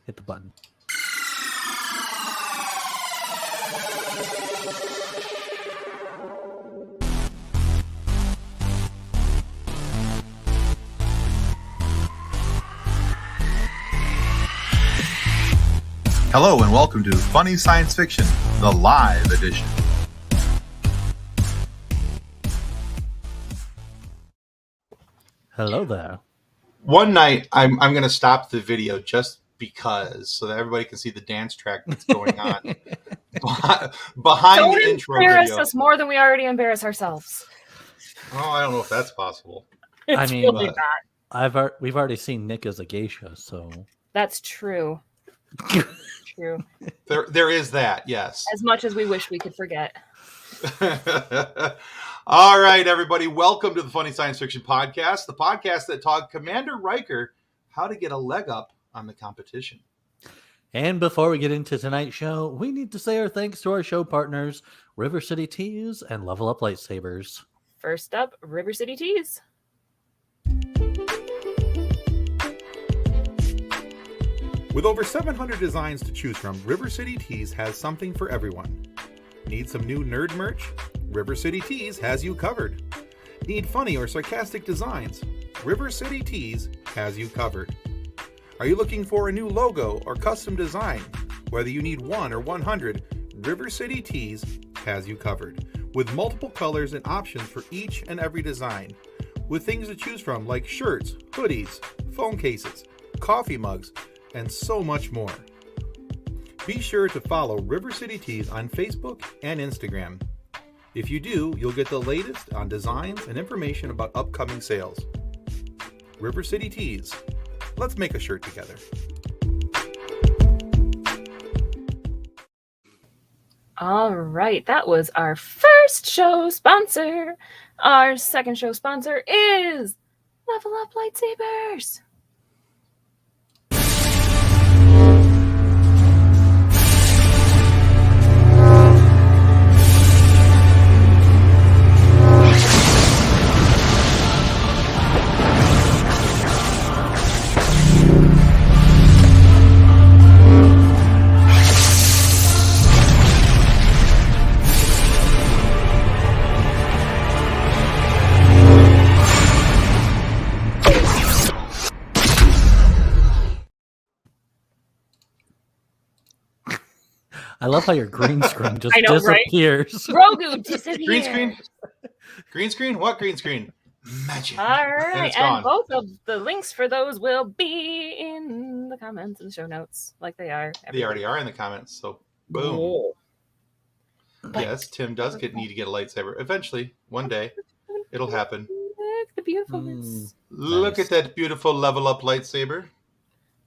hit the button. Hello and welcome to Funny Science Fiction, the live edition. Hello there. One night, I'm going to stop the video just because, so that everybody can see the dance track that's going on behind Don't the intro embarrass video. us more than we already embarrass ourselves. Oh, I don't know if that's possible. I It's mean, really but- not. We've already seen Nick as a geisha, so That's true. True. There is that, yes. As much as we wish we could forget. All right, everybody. Welcome to the Funny Science Fiction Podcast, the podcast that taught Commander Riker how to get a leg up on the competition. And before we get into tonight's show, we need to say our thanks to our show partners, River City Teas and Level Up Lightsabers. First up, River City Teas. With over 700 designs to choose from, River City Teas has something for everyone. Need some new nerd merch? River City Teas has you covered. Need funny or sarcastic designs? River City Teas has you covered. Are you looking for a new logo or custom design? Whether you need 1 or 100, River City Teas has you covered. With multiple colors and options for each and every design. With things to choose from like shirts, hoodies, phone cases, coffee mugs, and so much more. Be sure to follow River City Teas on Facebook and Instagram. If you do, you'll get the latest on designs and information about upcoming sales. River City Teas. Let's make a shirt together. All right, that was our first show sponsor. Our second show sponsor is Level Up Lightsabers. I love how your green screen just I know, right? disappears. Grogu disappeared. Green screen? Green screen? What green screen? Magic. All And right, it's and gone. both of the links for those will be in the comments and show notes, like they are. They already are in the comments, so boom. Cool. Yes, Tim does need to get a lightsaber. Eventually, one day, it'll happen. Look, the beautifulness. Look Nice. at that beautiful level up lightsaber.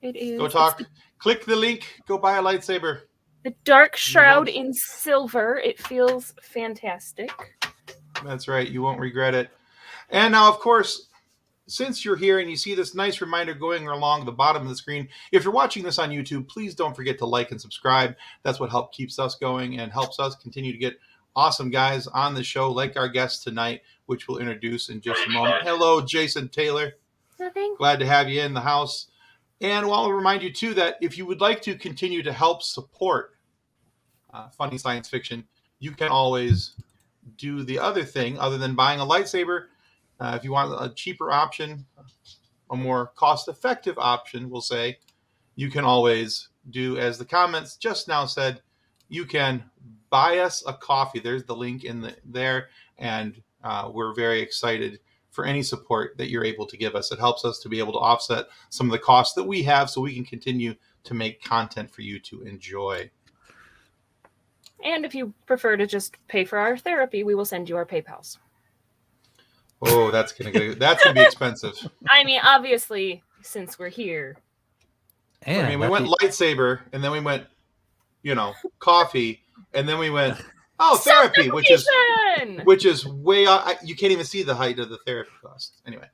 It is. Go It's talk. Click the link. Go buy a lightsaber. the dark shroud in silver. It feels fantastic. That's right. You won't regret it. And now, of course, since you're here and you see this nice reminder going along the bottom of the screen, if you're watching this on YouTube, please don't forget to like and subscribe. That's what keeps us going and helps us continue to get awesome guys on the show, like our guest tonight, which we'll introduce in just a moment. Hello, Jason Taylor. Nothing. Glad to have you in the house. And I'll remind you, too, that if you would like to continue to help support Funny Science Fiction, you can always do the other thing other than buying a lightsaber. If you want a cheaper option, a more cost-effective option, we'll say, you can always do, as the comments just now said, you can buy us a coffee. There's the link in there, and we're very excited for any support that you're able to give us. It helps us to be able to offset some of the costs that we have so we can continue to make content for you to enjoy. And if you prefer to just pay for our therapy, we will send you our PayPals. Oh, that's gonna be expensive. I mean, obviously, since we're here. And I mean, we went lightsaber, and then we went, coffee, and then we went, therapy, which is way out. You can't even see the height of the therapy cost. Anyway.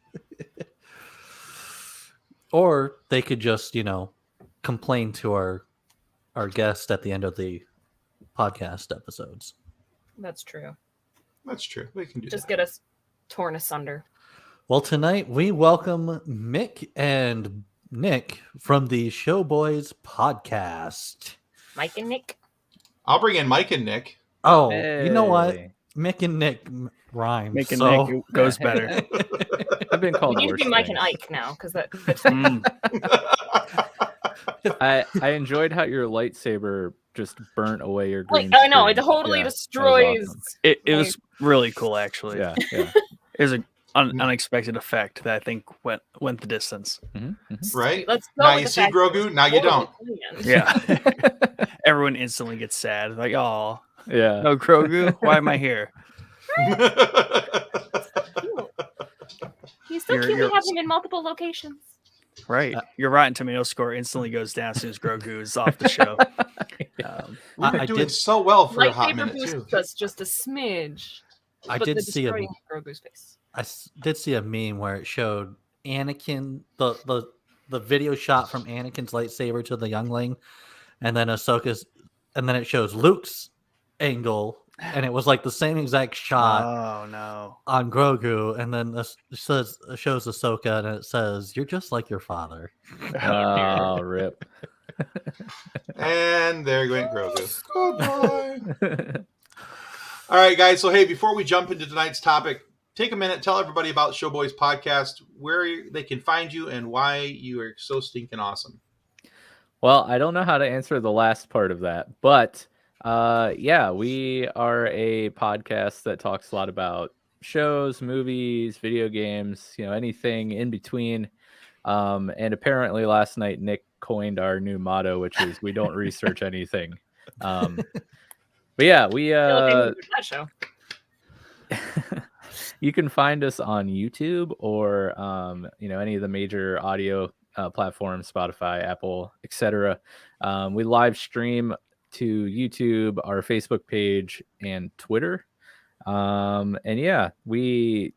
Or they could just, complain to our guest at the end of the podcast episodes. That's true. That's true. We can do Just that. get us torn asunder. Well, tonight we welcome Mick and Nick from the Showboys podcast. Mike and Nick. I'll bring in Mike and Nick. Oh, you know what? Hey. Mick and Nick rhyme. Make and so... Nick it goes better. I've been We called need to worse be Mike and things. Ike now, because that. I enjoyed how your lightsaber just burnt away your green I know, it screen. totally Yeah, that was destroys. awesome. It was really cool, actually. Yeah, yeah. It was an unexpected effect that I think went the distance. Right? Let's go Now with you the see fact that Grogu, it's now you totally don't. planned. Yeah. Everyone instantly gets sad. Like, oh, Yeah. no Grogu, why am I here? He's so You're- cute. We you're- have him in multiple locations. Right. Your Rotten Tomato score instantly goes down as soon as Grogu is off the show. We've been I doing did- so well for a hot Lightsaber minute, too. boosts us just a smidge. I but did the see a destroying Grogu's face. did see a meme where it showed Anakin the video shot from Anakin's lightsaber to the youngling, and then Ahsoka's, and then it shows Luke's angle, and it was like the same exact shot Oh no. on Grogu, and then it shows Ahsoka, and it says, "You're just like your father." Oh, rip. And there went Grogu. Goodbye. All right, guys. So, hey, before we jump into tonight's topic, take a minute, tell everybody about Showboys Podcast, where they can find you, and why you are so stinking awesome. Well, I don't know how to answer the last part of that, but yeah, we are a podcast that talks a lot about shows, movies, video games, anything in between. And apparently last night Nick coined our new motto, which is "We don't research anything." But yeah, we That show. you can find us on YouTube or any of the major audio platforms, Spotify, Apple, etc. We live stream to YouTube, our Facebook page, and Twitter. And yeah, we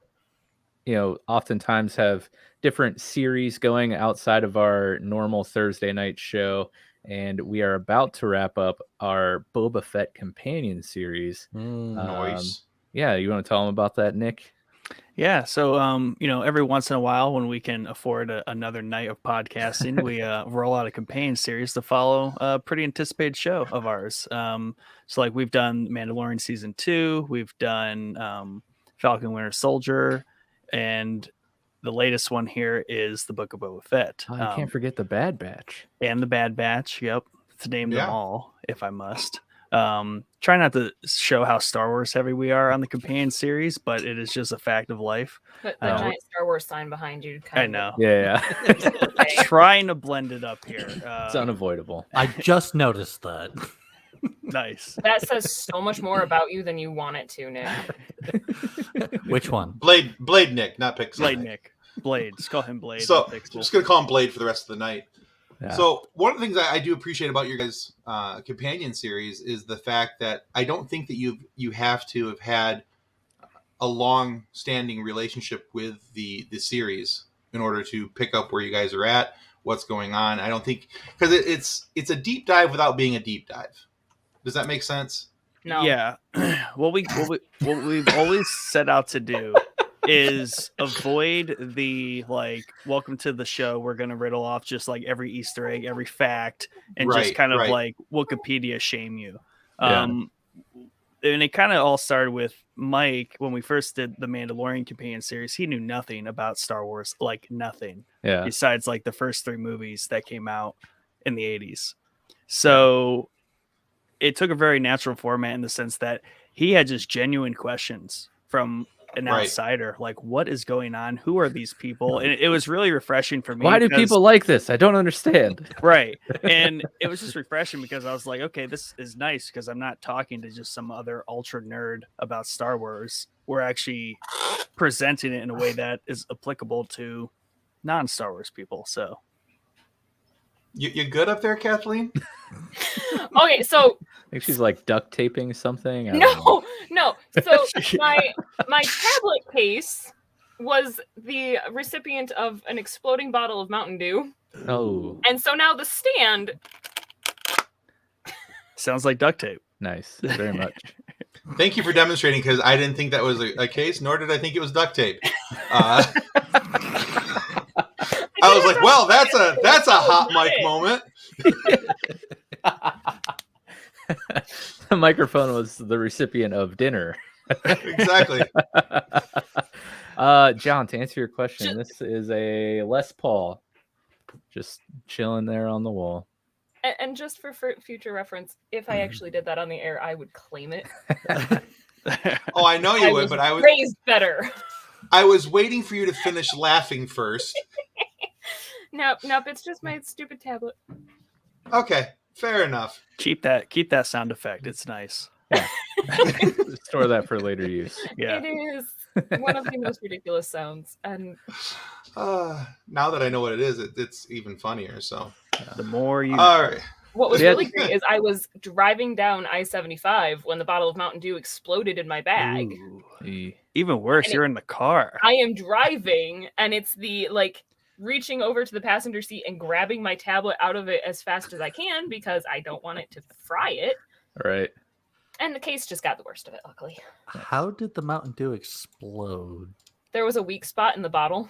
oftentimes have different series going outside of our normal Thursday night show, and we are about to wrap up our Boba Fett companion series. Nice. Yeah, you want to tell them about that, Nick? Yeah, so every once in a while when we can afford another night of podcasting, we roll out a companion series to follow a pretty anticipated show of ours. So like we've done Mandalorian season 2, we've done Falcon Winter Soldier, and the latest one here is the Book of Boba Fett. Oh, you can't forget the Bad Batch. And the Bad Batch. Yep, to name Yeah. them all, if I must. Try not to show how Star Wars heavy we are on the companion series, but it is just a fact of life. The giant Star Wars sign behind you. I know. Yeah. Trying to blend it up here. It's unavoidable. I just noticed that. Nice. That says so much more about you than you want it to, Nick. Which one? Blade Nick, not Pixel. Blade Nick. Blade. Just call him Blade. So, That's I'm cool. just going to call him Blade for the rest of the night. Yeah. So, one of the things I do appreciate about your guys' companion series is the fact that I don't think that you have to have had a long-standing relationship with the series in order to pick up where you guys are at, what's going on. I don't think, because it's a deep dive without being a deep dive. Does that make sense? No. Yeah. what we've always set out to do is avoid the welcome to the show. We're going to riddle off just like every Easter egg, every fact, and just Right, kind of right. like Wikipedia shame you. Yeah. And it kind of all started with Mike when we first did the Mandalorian companion series. He knew nothing about Star Wars, like nothing, Yeah. besides like the first 3 movies that came out in the 80s. So it took a very natural format in the sense that he had just genuine questions from an Right. outsider, like what is going on? Who are these people? And it was really refreshing for me. Why do because- people like this? I don't understand. right? And it was just refreshing because I was like, okay, this is nice because I'm not talking to just some other ultra nerd about Star Wars. We're actually presenting it in a way that is applicable to non-Star Wars people. So You good up there, Kathleen? Okay, so I think she's like duct taping something. I don't know. no. So my tablet case was the recipient of an exploding bottle of Mountain Dew, Oh, and so now the stand. sounds like duct tape. nice. Very much. Thank you for demonstrating, because I didn't think that was a case, nor did I think it was duct tape. I I was like, well, that's a hot mic moment. The microphone was the recipient of dinner. Exactly. John, to answer your question, this is a Les Paul, just chilling there on the wall. And just for future reference, if I actually did that on the air, I would claim it. Oh, I know you I would, was but I was raised better. I was waiting for you to finish laughing first. Nope, it's just my stupid tablet. Okay, fair enough. Keep that sound effect. It's nice. Yeah. Store that for later use. Yeah. It is one of the most ridiculous sounds, and Now that I know what it is, it's even funnier. So The more you all right. what was Yeah. really great is I was driving down I-75 when the bottle of Mountain Dew exploded in my bag. Ooh. Even worse, And you're in the car. I am driving, and it's the reaching over to the passenger seat and grabbing my tablet out of it as fast as I can because I don't want it to fry it. Right. And the case just got the worst of it, luckily. How did the Mountain Dew explode? There was a weak spot in the bottle.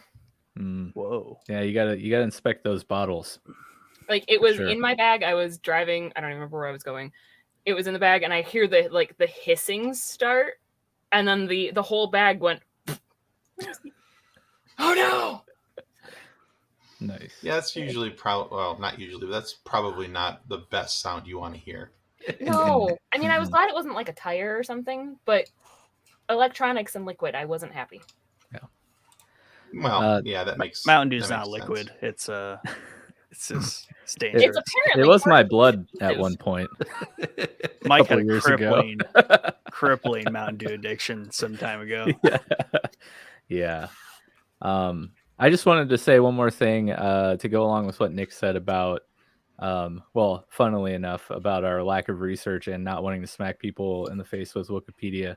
Mm. Whoa. Yeah, you gotta inspect those bottles. It was Sure. in my bag. I was driving. I don't even remember where I was going. It was in the bag, and I hear the hissing start, and then the whole bag went. Oh no! Nice. Yeah, that's usually not usually, but that's probably not the best sound you want to hear. No, I mean I was glad it wasn't like a tire or something, but electronics and liquid, I wasn't happy. Well, yeah, that makes Mountain Dew's that not makes liquid. sense. It's just it's dangerous. It's apparently It was my part- blood at one point. Mike had couple a years ago. crippling Mountain Dew addiction some time ago. Yeah. I just wanted to say one more thing to go along with what Nick said about, funnily enough, about our lack of research and not wanting to smack people in the face with Wikipedia.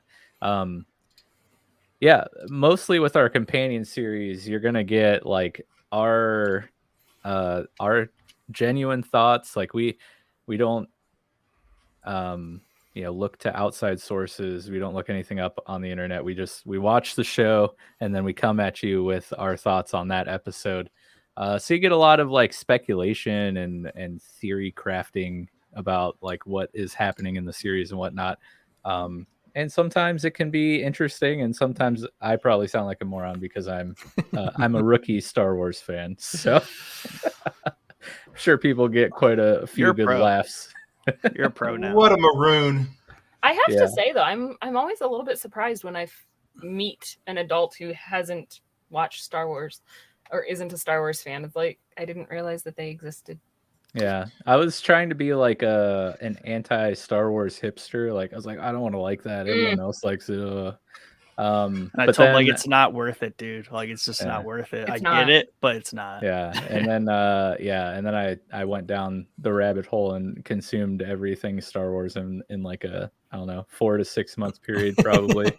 Yeah, mostly with our companion series, you're gonna get like our genuine thoughts. Like we don't look to outside sources. We don't look anything up on the internet. We watch the show and then we come at you with our thoughts on that episode. So you get a lot of like speculation and theory crafting about like what is happening in the series and whatnot. And sometimes it can be interesting, and sometimes I probably sound like a moron because I'm a rookie Star Wars fan. So I'm sure people get quite a few You're a good pro. laughs. You're a pro now. What a maroon. I have Yeah. to say though, I'm always a little bit surprised when I meet an adult who hasn't watched Star Wars or isn't a Star Wars fan. It's like I didn't realize that they existed. Yeah, I was trying to be like an anti-Star Wars hipster. Like I was like, I don't want to like that. Everyone else likes it. And I But told him, then, it's not worth it, dude. Like it's just Yeah. not worth it. It's I not. get it, but it's not. yeah, and then I went down the rabbit hole and consumed everything Star Wars in like a 4 to 6 month period probably.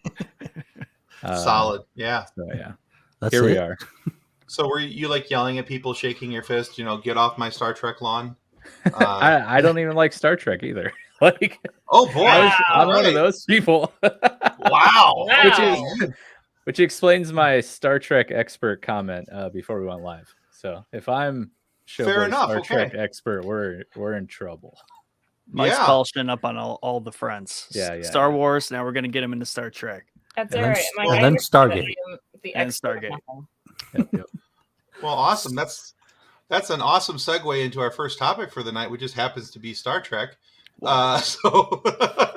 Solid. Yeah. So yeah, That's here we it? are. So were you like yelling at people, shaking your fist, get off my Star Trek lawn? I don't even like Star Trek either. Like Oh boy. I'm one Right. of those people. Wow. Which explains my Star Trek expert comment before we went live. So if I'm Fair enough, Star okay. Trek expert, we're in trouble. Mike's Yeah. polishing up on all the fronts. Yeah. Star Wars. Now we're gonna get him into Star Trek. That's And all then right. s- Mike, and I then understand that Stargate. I am the And expert of Stargate. nothing. Yep. Well, awesome. That's an awesome segue into our first topic for the night, which just happens to be Star Trek. So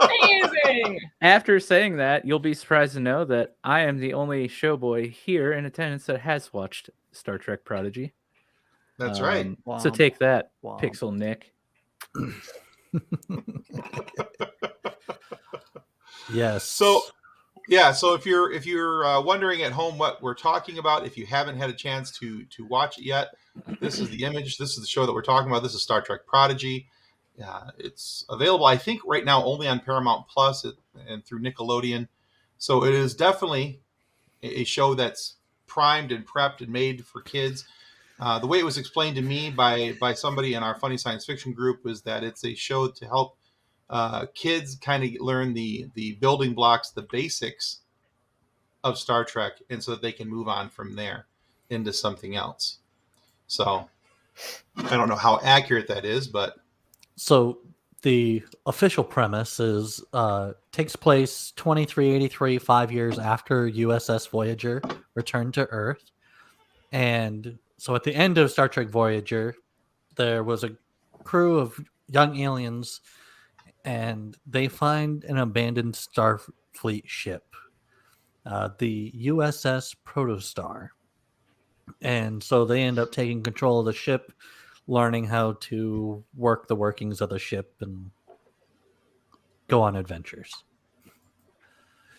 Amazing. After saying that, you'll be surprised to know that I am the only showboy here in attendance that has watched Star Trek Prodigy. that's right. So Womp, take that, womp. Pixel Nick. Yes. So if you're wondering at home what we're talking about, if you haven't had a chance to watch it yet, this is the image. This is the show that we're talking about. This is Star Trek Prodigy. It's available, I think, right now only on Paramount Plus and through Nickelodeon. So it is definitely a show that's primed and prepped and made for kids. The way it was explained to me by somebody in our funny science fiction group was that it's a show to help kids kind of learn the building blocks, the basics of Star Trek, and so that they can move on from there into something else. So I don't know how accurate that is, but So the official premise is takes place 2383, 5 years after USS Voyager returned to Earth. And so at the end of Star Trek Voyager, there was a crew of young aliens, and they find an abandoned Starfleet ship, the USS Protostar. And so they end up taking control of the ship, learning how to work the workings of the ship and go on adventures.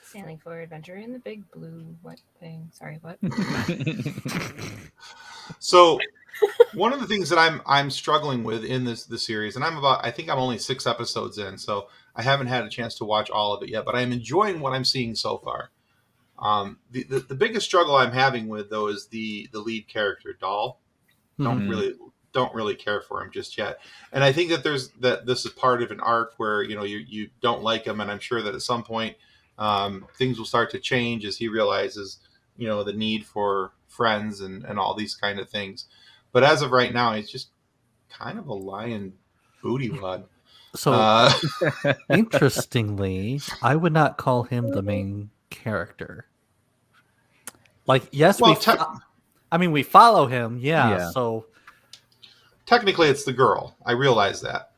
Standing for adventure in the big blue what thing. Sorry, what? so one of the things that I'm struggling with in this series, and I think I'm only 6 episodes in, so I haven't had a chance to watch all of it yet, but I'm enjoying what I'm seeing so far. The biggest struggle I'm having with though is the lead character, Dahl. Don't really care for him just yet, and I think that this is part of an arc where you don't like him, and I'm sure that at some point things will start to change as he realizes the need for friends and all these kind of things. But as of right now, he's just kind of a lying booty wad. So interestingly, I would not call him the main character. Like, yes, well, we follow him, Yeah. So technically, it's the girl. I realize that.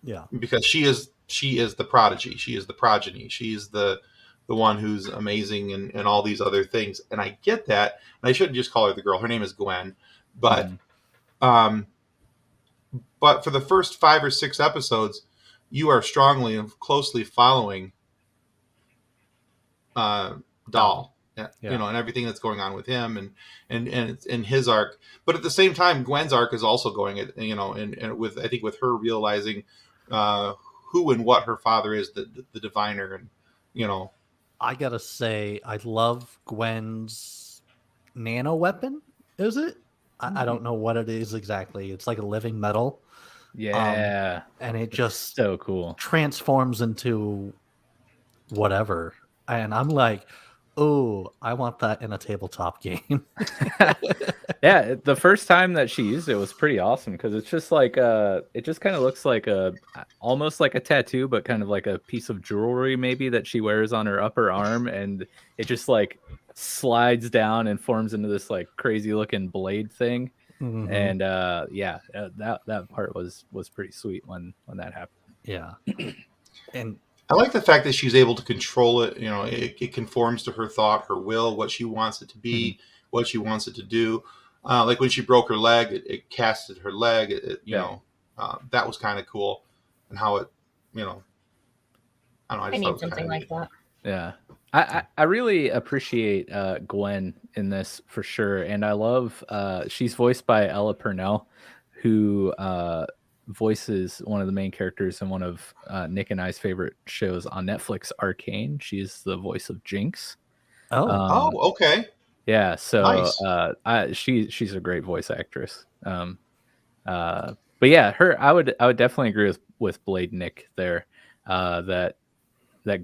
Yeah, because she is the prodigy. She is the progeny. She's the one who's amazing and all these other things. And I get that. And I shouldn't just call her the girl. Her name is Gwen. But but for the first 5 or 6 episodes, you are strongly and closely following Dahl. And everything that's going on with him and his arc. But at the same time, Gwen's arc is also going and with I think with her realizing who and what her father is, the diviner, and I gotta say, I love Gwen's nano weapon. Is it? I don't know what it is exactly. It's like a living metal. Yeah. And it just so cool. Transforms into whatever. And I'm like, oh, I want that in a tabletop game. Yeah, the first time that she used it was pretty awesome because it's just like it just kind of looks like almost like a tattoo, but kind of like a piece of jewelry maybe that she wears on her upper arm, and it just like slides down and forms into this like crazy looking blade thing. Mm-hmm. And that part was pretty sweet when that happened. Yeah. And I like the fact that she's able to control it. It conforms to her thought, her will, what she wants it to be, what she wants it to do. Like when she broke her leg, it casted her leg. That was kind of cool, and how it, I don't know. I need something like that. Yeah, I really appreciate Gwen in this for sure, and I love she's voiced by Ella Purnell, who voices one of the main characters in one of Nick and I's favorite shows on Netflix, Arcane. She's the voice of Jinx. Okay. Yeah, so nice. She's a great voice actress. But yeah, I would definitely agree with Blade Nick there. That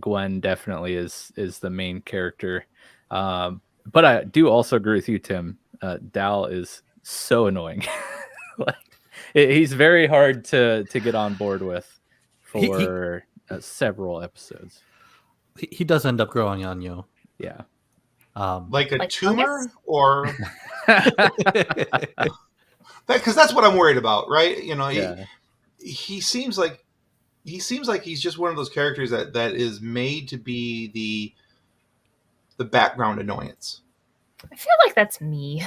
Gwen definitely is the main character. But I do also agree with you, Tim. Dal is so annoying. He's very hard to get on board with for several episodes. He does end up growing on you. Yeah. Like a tumor fungus? or because that's what I'm worried about, right? He seems like he's just one of those characters that is made to be the background annoyance. I feel like that's me.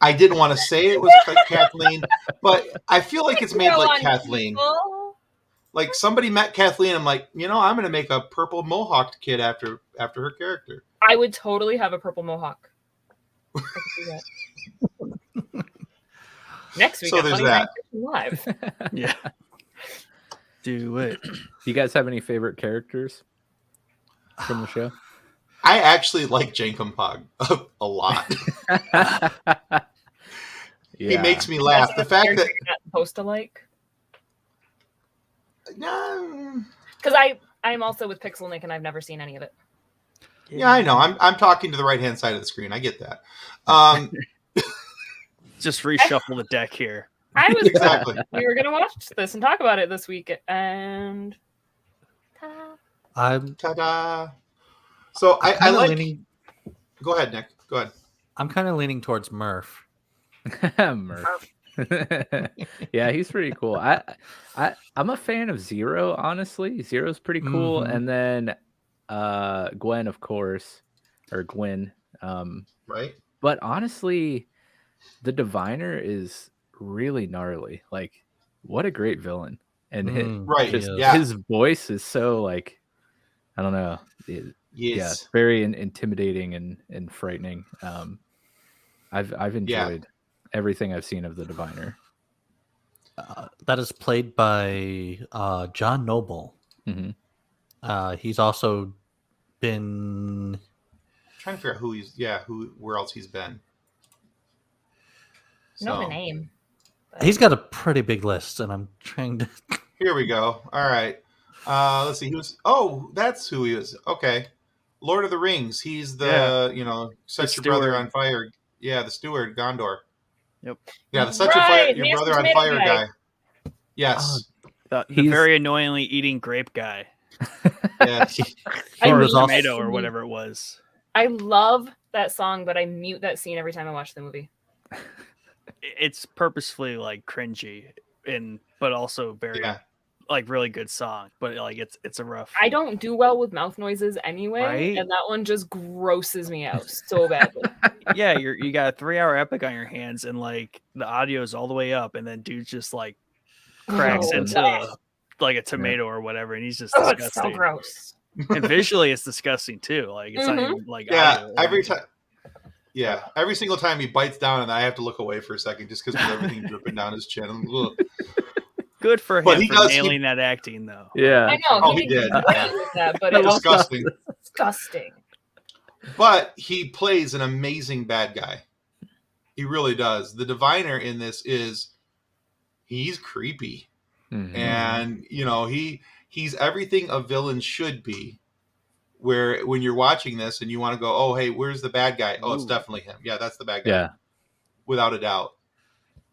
I didn't want to say it was like Kathleen, but I feel like it's made like Kathleen. People. Like somebody met Kathleen. I'm like, I'm going to make a purple mohawked kid after her character. I would totally have a purple mohawk. I could do that. Next week, So there's that. Live. Yeah. Do it. Do you guys have any favorite characters from the show? I actually like Jankum Pog a lot. He makes me laugh. The fact that you're not supposed to like. No. Because I'm also with Pixel Nick and I've never seen any of it. Yeah, I know. I'm talking to the right hand side of the screen. I get that. just reshuffle the deck here. I was Exactly. we were gonna watch this and talk about it this week, and I'm Ta-da! So I kinda like. leaning. Go ahead, Nick. Go ahead. I'm kind of leaning towards Murph. Murph. Yeah, he's pretty cool. I'm a fan of Zero, honestly. Zero's pretty cool. Mhm. And then Gwen, of course, or Gwen. Right. But honestly, the Diviner is really gnarly. Like, what a great villain. And Right, yeah. his voice is so like, I don't know. Yeah, Yes. very intimidating and frightening. I've enjoyed everything I've seen of the Diviner. That is played by John Noble. Mm-hmm. He's also been. I'm trying to figure out where else he's been. know the So, name. He's got a pretty big list, and I'm trying to. here we go. All right. Let's see. That's who he is. Okay. Lord of the Rings. He's the, set The your brother steward. on fire. Yeah, the steward, Gondor. Yep. Yeah, the set your Right, your nasty brother on tomato fire guy. guy. Yes. The He's- very annoyingly eating grape guy. Yes. I Or mean, is also- Tomato or whatever it was. I love that song, but I mute that scene every time I watch the movie. It's purposefully like cringy but also very Yeah. like really good song. But like it's a rough. I don't do well with mouth noises anyway, Right? and that one just grosses me out so badly. Yeah, you got a 3-hour epic on your hands, and like the audio is all the way up, and then dude just like cracks Oh, into God. like a tomato or whatever, and he's just Oh, it's so disgusting. gross. And visually, it's disgusting too. Like it's not even like Yeah. audio. Every time. Yeah. Every single time he bites down, and I have to look away for a second just because everything dripping down his chin. Ugh. Good for But him he for does- nailing that acting though. Yeah. I know. Oh, he did. great with that, but It's it's disgusting. disgusting. But he plays an amazing bad guy. He really does. The Diviner in this he's creepy. Mhm. And he's everything a villain should be. Where when you're watching this and you want to go, oh hey, where's the bad guy? Oh, it's Ooh. definitely him. Yeah, that's the bad guy. Yeah. Without a doubt.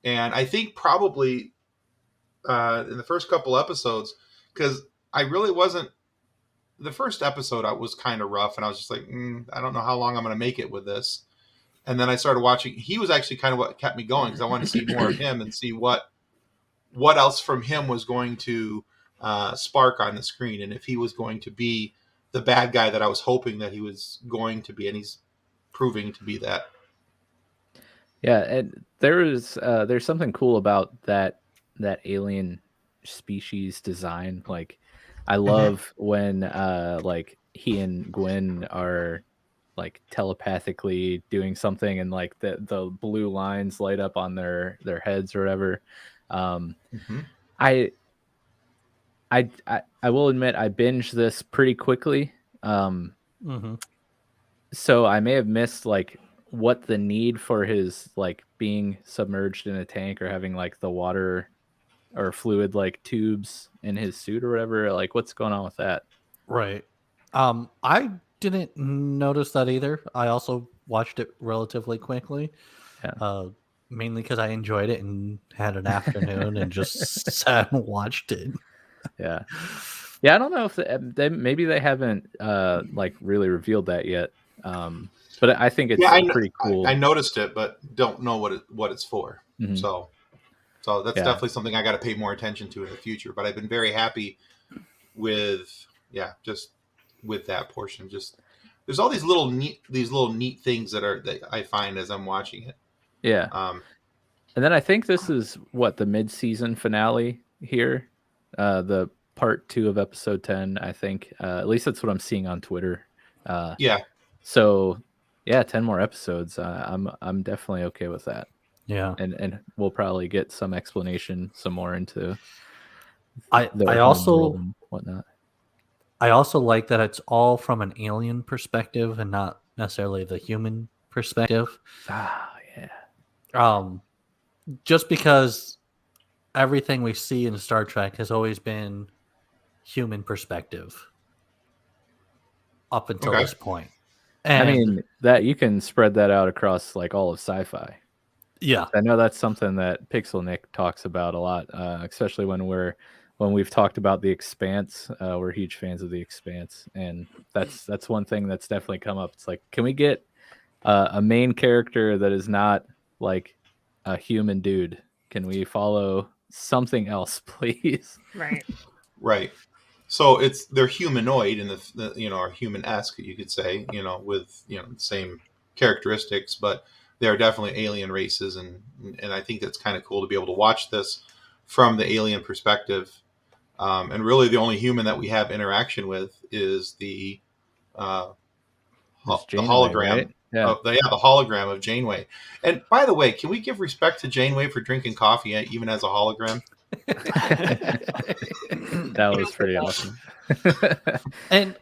And I think probably in the first couple episodes, because I really wasn't. The first episode I was kind of rough, and I was just like, I don't know how long I'm going to make it with this. And then I started watching. He was actually kind of what kept me going because I wanted to see more of him and see what else from him was going to spark on the screen, and if he was going to be the bad guy that I was hoping that he was going to be, and he's proving to be that. Yeah, and there's something cool about that alien species design. Like, I love when like he and Gwen are like telepathically doing something, and like the blue lines light up on their heads or whatever. I will admit I binged this pretty quickly. So I may have missed like what the need for his like being submerged in a tank or having like the water or fluid like tubes in his suit or whatever. Like, what's going on with that? Right. I didn't notice that either. I also watched it relatively quickly. Yeah. Mainly because I enjoyed it and had an afternoon and just sat and watched it. Yeah. I don't know if they maybe they haven't like really revealed that yet. But I think it's pretty cool. I noticed it, but don't know what it's for. Mhm. So that's definitely something I got to pay more attention to in the future. But I've been very happy with just with that portion. Just there's all these little neat things that I find as I'm watching it. Yeah. And then I think this is the mid-season finale here, the part 2 of episode 10. I think at least that's what I'm seeing on Twitter. So yeah, 10 more episodes. I'm definitely okay with that. Yeah. And we'll probably get some explanation, some more into. I also and whatnot. I also like that it's all from an alien perspective and not necessarily the human perspective. Yeah. Just because everything we see in Star Trek has always been human perspective up until this point. And I mean, that you can spread that out across like all of sci-fi. Yeah. I know that's something that Pixel Nick talks about a lot, especially when we've talked about The Expanse. We're huge fans of The Expanse, and that's one thing that's definitely come up. It's like, can we get a main character that is not like a human dude? Can we follow something else, please? Right. Right. So they're humanoid in the or human-esque, you could say, with the same characteristics, but they are definitely alien races, and I think that's kind of cool to be able to watch this from the alien perspective. And really, the only human that we have interaction with is the It's the Janeway, hologram. right? Yeah. The hologram of Janeway. And by the way, can we give respect to Janeway for drinking coffee even as a hologram? That was pretty awesome. And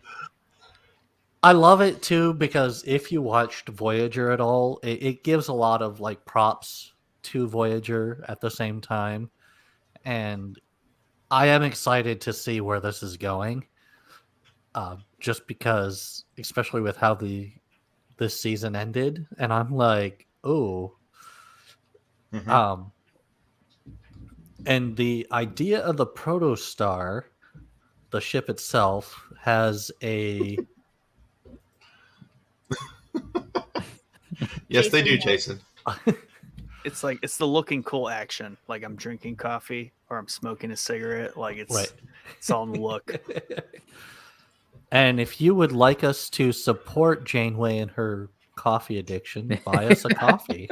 I love it too, because if you watched Voyager at all, it gives a lot of like props to Voyager at the same time. And I am excited to see where this is going. Just because, especially with how this season ended, and I'm like, oh. Mhm. And the idea of the protostar, the ship itself, has a Yes, they do, Jason, Jason. It's the looking cool action. Like I'm drinking coffee or I'm smoking a cigarette. Like right. it's all in the look. And if you would like us to support Janeway in her coffee addiction, buy us a coffee.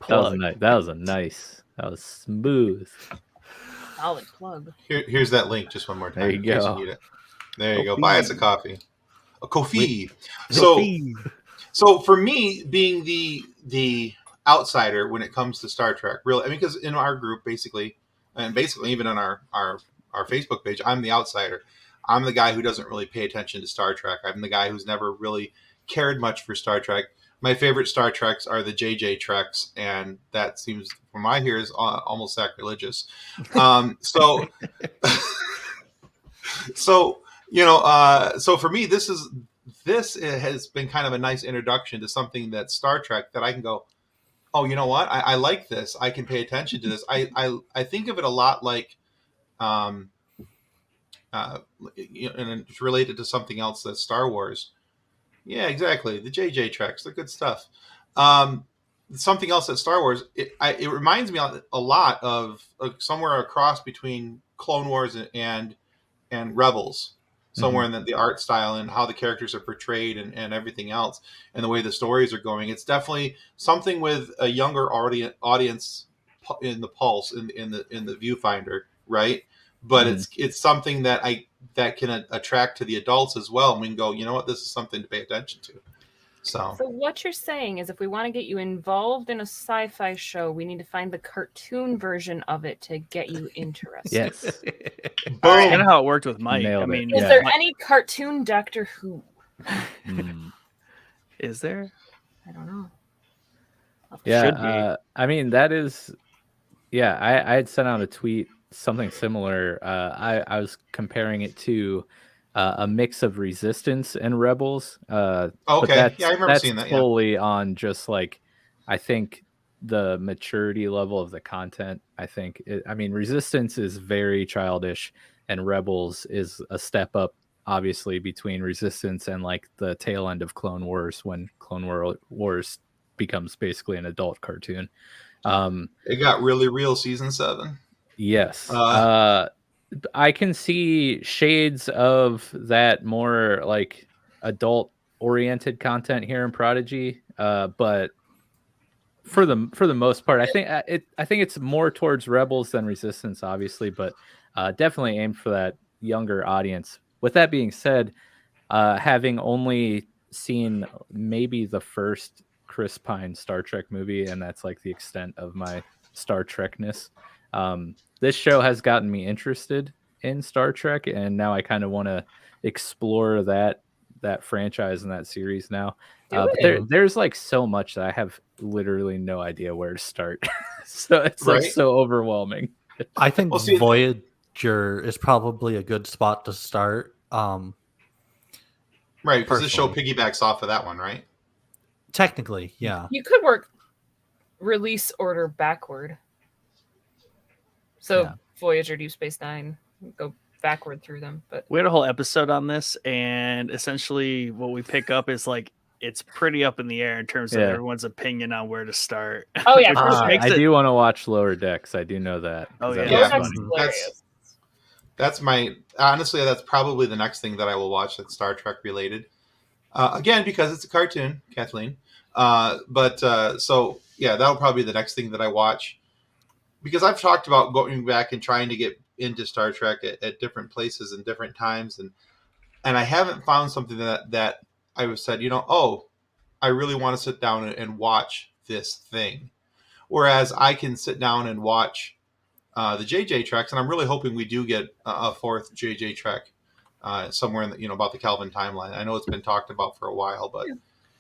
Plug. That was smooth. Solid plug. Here's that link just one more time. There you in case go. need it. There you go. Coffee. Buy us a coffee. A coffee. Wait. So for me, being the outsider when it comes to Star Trek, really, I mean, because in our group, basically even on our Facebook page, I'm the outsider. I'm the guy who doesn't really pay attention to Star Trek. I'm the guy who's never really cared much for Star Trek. My favorite Star Treks are the JJ Treks, and that seems, from my ears, almost sacrilegious. So for me, this has been kind of a nice introduction to something that's Star Trek that I can go, oh, you know what? I like this. I can pay attention to this. I think of it a lot like, and it's related to something else that's Star Wars. Yeah, exactly. The JJ Treks, they're good stuff. Something else at Star Wars, it reminds me a lot of somewhere across between Clone Wars and Rebels, somewhere in the art style and how the characters are portrayed and everything else, and the way the stories are going. It's definitely something with a younger audience in the pulse, in the viewfinder, right? But it's something that can attract to the adults as well, and we can go, you know what, this is something to pay attention to. So what you're saying is, if we want to get you involved in a sci-fi show, we need to find the cartoon version of it to get you interested. Yes. That's kind of how it worked with Mike. Nailed I it. mean, Is there any cartoon Doctor Who? Is there? I don't know. Yeah. Should be. I mean, that is. Yeah, I had sent out a tweet, something similar. I was comparing it to a mix of Resistance and Rebels. okay, but yeah, I remember seeing that. Solely on just like, I think the maturity level of the content. I think Resistance is very childish, and Rebels is a step up, obviously, between Resistance and like the tail end of Clone Wars, when Clone Wars becomes basically an adult cartoon. It got really real season 7. Yes. I can see shades of that more like adult oriented content here in Prodigy. But for the most part, I think it's more towards Rebels than Resistance, obviously, but definitely aimed for that younger audience. With that being said, having only seen maybe the first Chris Pine Star Trek movie, and that's like the extent of my Star Trekness. This show has gotten me interested in Star Trek, and now I kind of want to explore that franchise and that series now. But there's like so much that I have literally no idea where to start. So it's like so overwhelming. I think Voyager is probably a good spot to start. Right, because this show piggybacks off of that one, right? Technically, yeah. You could work release order backward. So Yeah. Voyager, Deep Space Nine, go backward through them. But We had a whole episode on this, and essentially what we pick up is like it's pretty up in the air in terms of Yeah. everyone's opinion on where to start. Oh, yeah, Which for just sure. makes I it- do want to watch Lower Decks. I do know that. 'cause Oh, that yeah. Lower looks Decks funny. is hilarious. That's my honestly. That's probably the next thing that I will watch that's Star Trek related. Again, because it's a cartoon, Kathleen. So yeah, that'll probably be the next thing that I watch. Because I've talked about going back and trying to get into Star Trek at different places and different times, and I haven't found something that I've said, I really want to sit down and watch this thing. Whereas I can sit down and watch the JJ Treks, and I'm really hoping we do get a fourth JJ Trek somewhere in the, about the Calvin timeline. I know it's been talked about for a while, but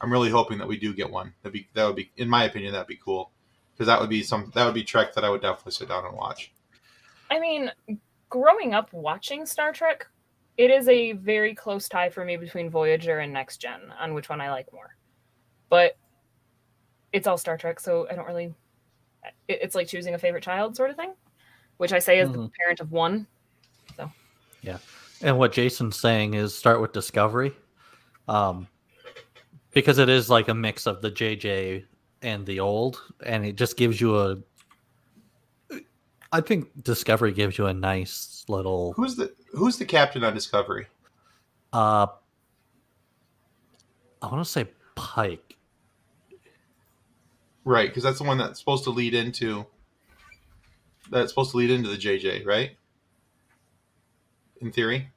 I'm really hoping that we do get one. That would be, in my opinion, that'd be cool, because that would be Trek that I would definitely sit down and watch. I mean, growing up watching Star Trek, it is a very close tie for me between Voyager and Next Gen on which one I like more. But it's all Star Trek, so I don't really... It's like choosing a favorite child sort of thing, which I say as the parent of one. So Yeah. And what Jason's saying is start with Discovery. Because it is like a mix of the JJ and the old, and it just gives you I think Discovery gives you a nice little... Who's the captain on Discovery? I want to say Pike. Right, because that's the one that's supposed to lead into the JJ, right? In theory.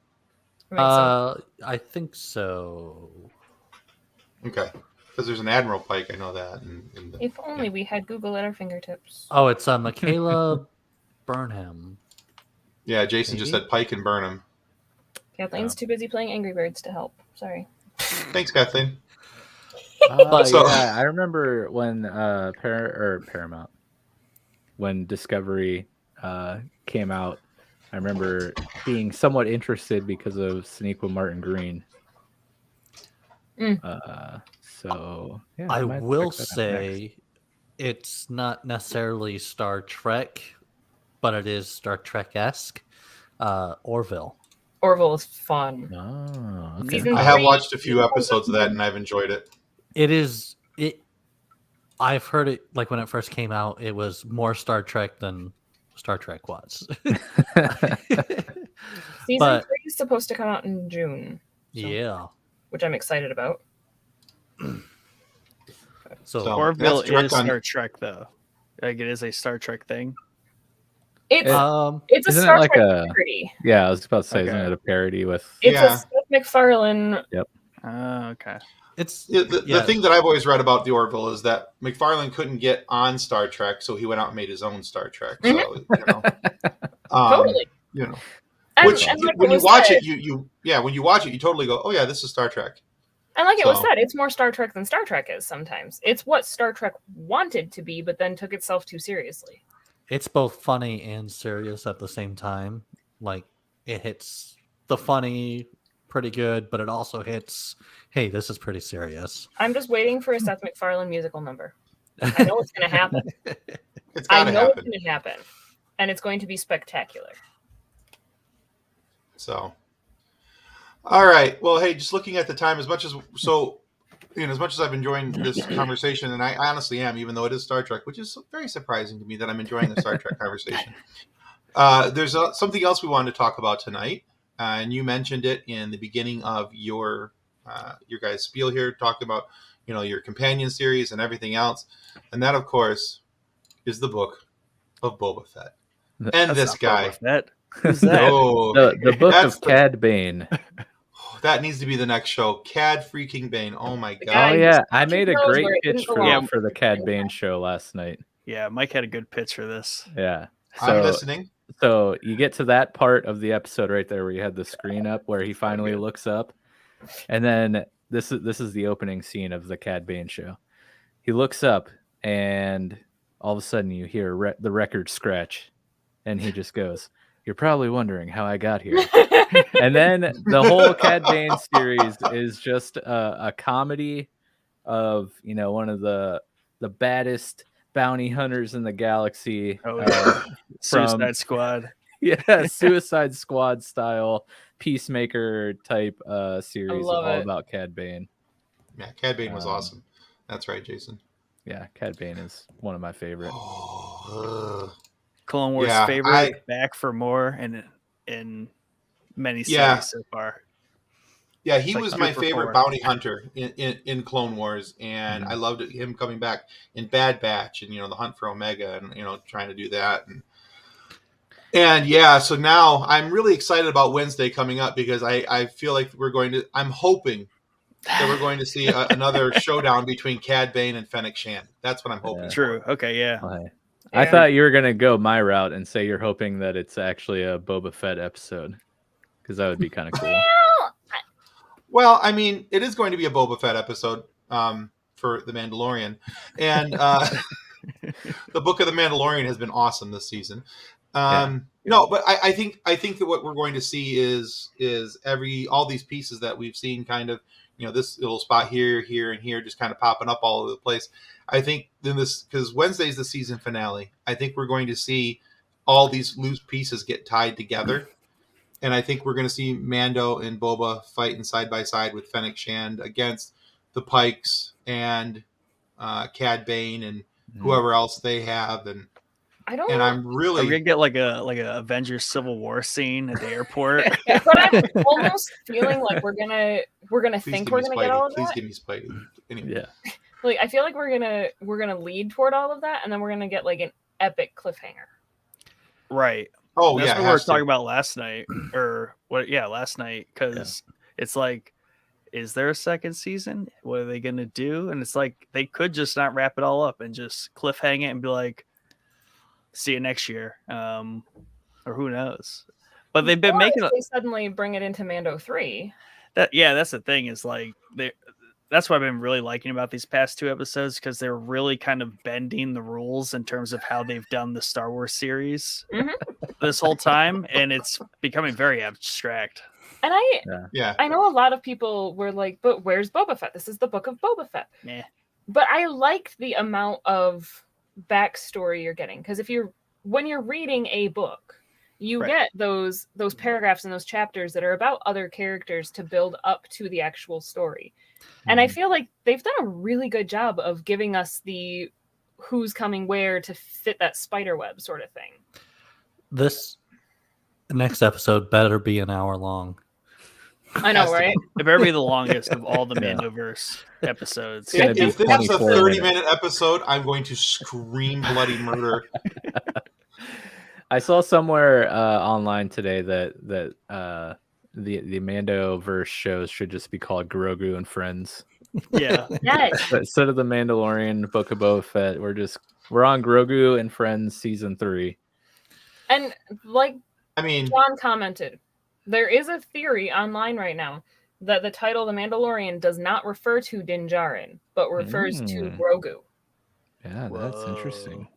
I think so. Okay, because there's an Admiral Pike, I know that. If only we had Google at our fingertips. Oh, it's Michaela Burnham. Yeah, Jason just Maybe? said Pike and Burnham. Kathleen's too busy playing Angry Birds to help. Sorry. Thanks, Kathleen. So- Yeah, I remember when Paramount, when Discovery came out, I remember being somewhat interested because of Sonequa Martin Green. So yeah, I might will check that out say it's not necessarily Star Trek, but it is Star Trek-esque. Orville. Orville is fun. next. Oh, okay. Season I have 3, watched a few episodes of that, and I've enjoyed it. I've heard it, like when it first came out, it was more Star Trek than Star Trek was. Season But- 3 is supposed to come out in June, Yeah. which I'm excited about. So Orville that's direct is on- Star Trek, though. Like, it is a Star Trek thing. It's it's a Isn't it Star like Trek a- parody. Yeah, I was about to say, Okay. isn't it a parody with? It's Yeah. a Seth MacFarlane. Oh, okay. it's The thing that I've always read about the Orville is that McFarlane couldn't get on Star Trek, so he went out and made his own Star Trek. So, Totally. And, Which and like when it you was watch said, it, when you watch it, you totally go, "Oh yeah, this is Star Trek." and like it was so- said, it's more Star Trek than Star Trek is sometimes. It's what Star Trek wanted to be, but then took itself too seriously. it's both funny and serious at the same time. Like it hits the funny pretty good, but it also hits, hey, this is pretty serious. I'm just waiting for a Seth MacFarlane musical number. I know it's going to happen. It's I got to know happen. it's going to happen, and it's going to be spectacular. So, all right. Well, hey, just looking at the time, as much as I've enjoyed this conversation, and I honestly am, even though it is Star Trek, which is very surprising to me that I'm enjoying the Star Trek conversation. There's something else we wanted to talk about tonight, and you mentioned it in the beginning of your guys' spiel here, talking about your companion series and everything else, and that, of course, is the Book of Boba Fett. And That's this not guy. Boba Fett. Who's that? Oh, The book That's of the- Cad Bane. that needs to be the next show. Cad freaking Bane. Oh my The god. guy Oh who's yeah, I touching made a toes great where it pitch didn't for belong. for the Cad Bane show last night. Yeah, Mike had a good pitch for this. Yeah. I'm listening. So you get to that part of the episode right there where you had the screen up where he finally looks up, and then this is the opening scene of the Cad Bane show. He looks up, and all of a sudden you hear the record scratch, and he just goes, "You're probably wondering how I got here." And then the whole Cad Bane series is just a comedy of one of the baddest bounty hunters in the galaxy. Oh, yeah. From Suicide Squad. yeah, Suicide Squad style Peacemaker type series love all it. about Cad Bane. Yeah, Cad Bane was awesome. That's right, Jason. Yeah, Cad Bane is one of my favorite. Clone Wars Yeah, favorite, back for more, and in many series Yeah. so far. Yeah, he It's like was 2 my for favorite 4. bounty hunter in Clone Wars, and I loved him coming back in Bad Batch, and the Hunt for Omega, and trying to do that, and yeah. So now I'm really excited about Wednesday coming up because I feel like I'm hoping that we're going to see another showdown between Cad Bane and Fennec Shand. That's what I'm hoping. True. Okay. Yeah. Okay. I thought you were gonna go my route and say you're hoping that it's actually a Boba Fett episode, because that would be kind of cool. Well, I mean, it is going to be a Boba Fett episode for The Mandalorian, and the Book of the Mandalorian has been awesome this season. No, but I think that what we're going to see is all these pieces that we've seen kind of, this little spot here, and here, just kind of popping up all over the place. I think because Wednesday's the season finale, I think we're going to see all these loose pieces get tied together. And I think we're going to see Mando and Boba fighting side by side with Fennec Shand against the Pikes and Cad Bane and whoever else they have. And I'm really... Are we gonna get like a Avengers Civil War scene at the airport? But I'm almost feeling like we're gonna think we're gonna get all of Please that. give me Spidey. Anyway. Yeah. Like, I feel like we're gonna lead toward all of that, and then we're gonna get like an epic cliffhanger. Right. Oh, that's yeah, what we were talking about last night, or what? Yeah, last night, because it's like, is there a second season? What are they gonna do? And it's like they could just not wrap it all up and just cliffhang it and be like, see you next year, or who knows? But they've been making they suddenly bring it into Mando 3. That's the thing, is like that's what I've been really liking about these past 2 episodes, because they're really kind of bending the rules in terms of how they've done the Star Wars series this whole time, and it's becoming very abstract. And I know a lot of people were like, but where's Boba Fett? This is the Book of Boba Fett. Yeah. But I liked the amount of backstory you're getting, because when you're reading a book, you get those paragraphs and those chapters that are about other characters to build up to the actual story. And I feel like they've done a really good job of giving us the who's coming where to fit that spider web sort of thing. This next episode better be an hour long. I know, right? It better be the longest of all the Mandoverse episodes. If this is a 30-minute episode, I'm going to scream bloody murder. I saw somewhere online today that the Mandoverse shows should just be called Grogu and Friends. Yeah. Yes. But instead of the Mandalorian, Book of Boba Fett, we're on Grogu and Friends season 3. And John commented, there is a theory online right now that the title The Mandalorian does not refer to Din Djarin, but refers to Grogu. Yeah, that's interesting.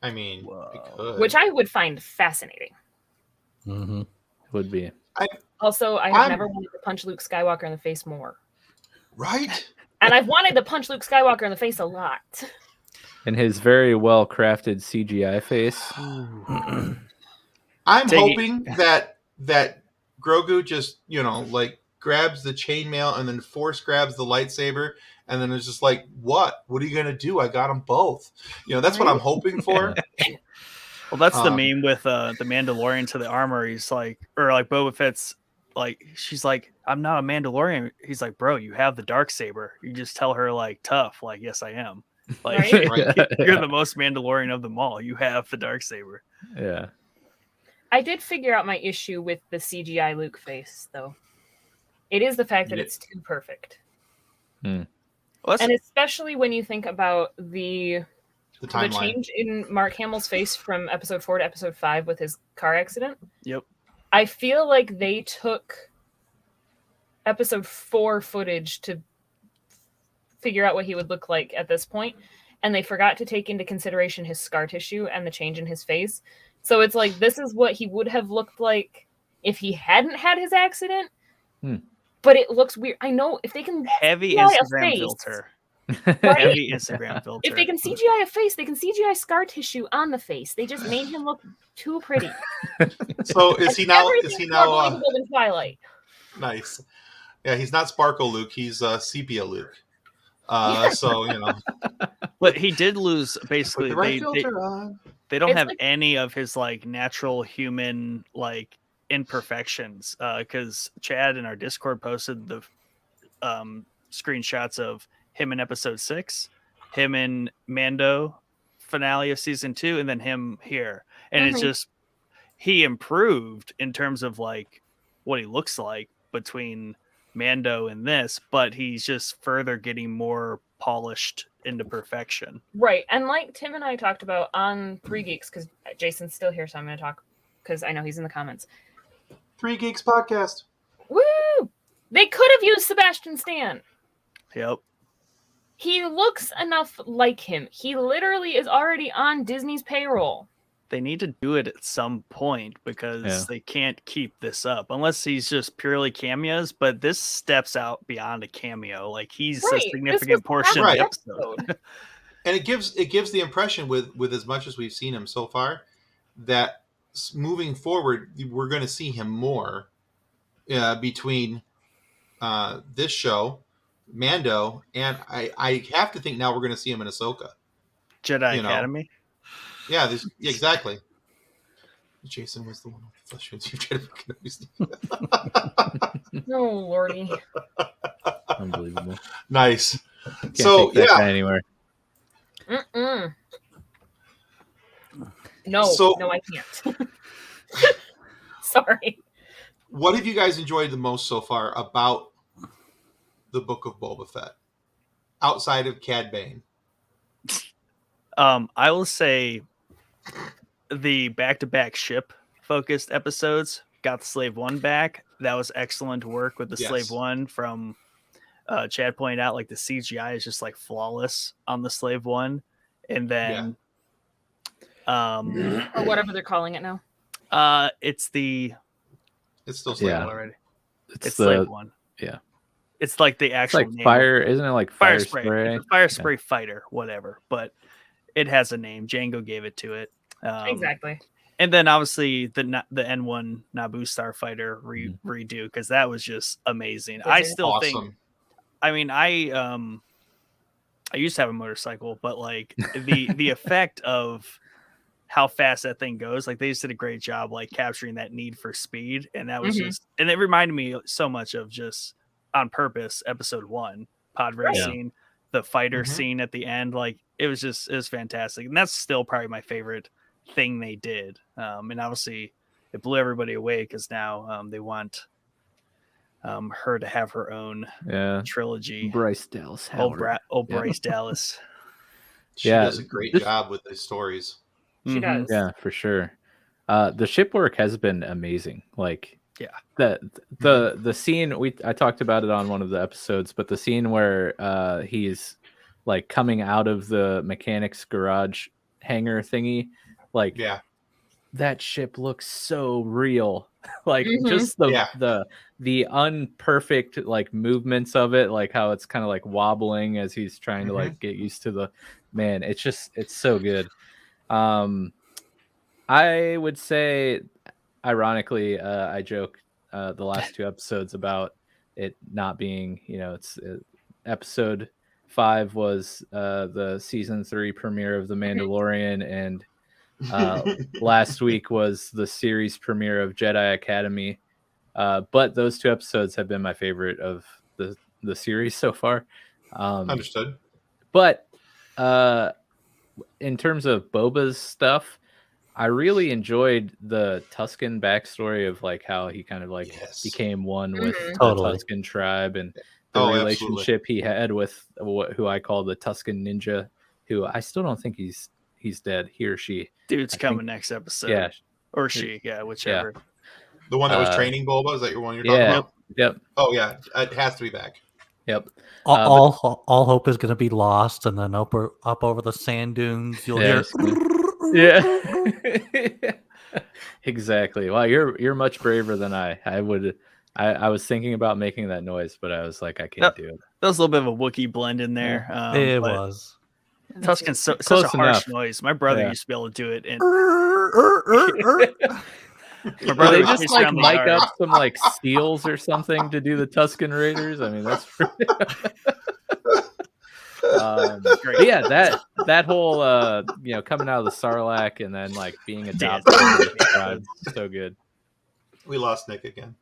I mean, it could. Which I would find fascinating. Mm-hmm. Would be. I have never wanted to punch Luke Skywalker in the face more. Right? And I've wanted to punch Luke Skywalker in the face a lot. In his very well-crafted CGI face. I'm hoping that Grogu just, grabs the chainmail and then force grabs the lightsaber, and then it's just like, what? What are you going to do? I got them both. That's what I'm hoping for. Well, that's the meme with the Mandalorian to the armor. He's like, or like Boba Fett's like, she's like, I'm not a Mandalorian. He's like, bro, you have the Darksaber. You just tell her like tough, like, yes, I am. Like, you're the most Mandalorian of them all. You have the Darksaber. Yeah. I did figure out my issue with the CGI Luke face, though. It is the fact that it's too perfect. Well, and especially when you think about the change in Mark Hamill's face from episode 4 to episode 5 with his car accident. Yep. I feel like they took episode 4 footage to figure out what he would look like at this point, and they forgot to take into consideration his scar tissue and the change in his face. So it's like, this is what he would have looked like if he hadn't had his accident. But it looks weird. I know if they can heavy Instagram filter. Heavy Instagram filter. If they can CGI a face, they can CGI scar tissue on the face. They just made him look too pretty. So is he now? Is he now? believable than Twilight? Nice. Yeah, he's not Sparkle Luke. He's Sepia Luke. So But he did lose basically. Put the right filter on. They don't It's have like- any of his like natural human like imperfections. Because Chad in our Discord posted the screenshots of him in episode 6, him in Mando finale of season 2, and then him here. And it's just he improved in terms of like what he looks like between Mando and this, but he's just further getting more polished into perfection. Right. And like Tim and I talked about on 3 Geeks, because Jason's still here, so I'm going to talk because I know he's in the comments. 3 Geeks podcast. Woo! They could have used Sebastian Stan. Yep. He looks enough like him. He literally is already on Disney's payroll. They need to do it at some point because they can't keep this up unless he's just purely cameos. But this steps out beyond a cameo. Like he's a significant portion of the episode. And it gives the impression with as much as we've seen him so far that moving forward we're going to see him more between this show, Mando, and I have to think now we're going to see him in Ahsoka. Jedi Academy. Yeah, exactly. Jason was the one with the flesh. Oh, Lordy. Unbelievable. Nice. Can't So, take that guy anywhere. No, no, I can't. Sorry. What have you guys enjoyed the most so far about the Book of Boba Fett? Outside of Cad Bane. I will say the back-to-back ship-focused episodes got the Slave One back. That was excellent work with the Slave One. From Chad pointed out, like the CGI is just like flawless on the Slave One, and then or whatever they're calling it now. It's still Slave One already. It's Slave One. Yeah. It's like the actual like name. fire, isn't it? Like fire spray? Fire spray fighter, whatever. But it has a name. Django gave it to it. Exactly. And then obviously the N1 Naboo Starfighter redo, because that was just amazing. I still think. I mean, I used to have a motorcycle, but like the effect of how fast that thing goes, like they just did a great job like capturing that need for speed, and that was just, and it reminded me so much of just on purpose episode 1 pod racing, the fighter scene at the end. Like it was fantastic, and that's still probably my favorite thing they did. And obviously it blew everybody away because now they want her to have her own trilogy. Bryce Dallas Howard. Bryce Dallas. She does a great job with the stories. She does. Yeah, for sure. The ship work has been amazing. Like the scene I talked about it on one of the episodes, but the scene where he's like coming out of the mechanic's garage hangar thingy, like that ship looks so real. Like just the unperfect like movements of it, like how it's kind of like wobbling as he's trying to like get used to the man. It's so good. I would say, ironically, I joke the last 2 episodes about it not being, it's episode 5 was the season 3 premiere of The Mandalorian, and last week was the series premiere of Jedi Academy. But those 2 episodes have been my favorite of the series so far. Understood. But in terms of Boba's stuff, I really enjoyed the Tusken backstory of like how he kind of like became one with the Tusken tribe, and the relationship he had with who I call the Tusken Ninja, who I still don't think he's dead, he or she. Dude's coming next episode. Yeah. Or she, whichever. Yeah. The one that was training Boba, is that your one you're talking about? Yep. Oh yeah, it has to be back. Yep. All hope is going to be lost, and then up over the sand dunes, you'll hear. Yeah. Exactly. Wow, you're much braver than I would I was thinking about making that noise, but I was like, I can't do it. There was a little bit of a Wookiee blend in there. It but was. Tuscan's such a Close harsh enough. noise. My brother Yeah. used to be able to do it, and my Did brother they would just chase like around the mic yard. up some like seals or something to do the Tuscan Raiders? I mean, that's pretty... but yeah, that whole coming out of the Sarlacc and then like being adopted into the tribe, so good. We lost Nick again.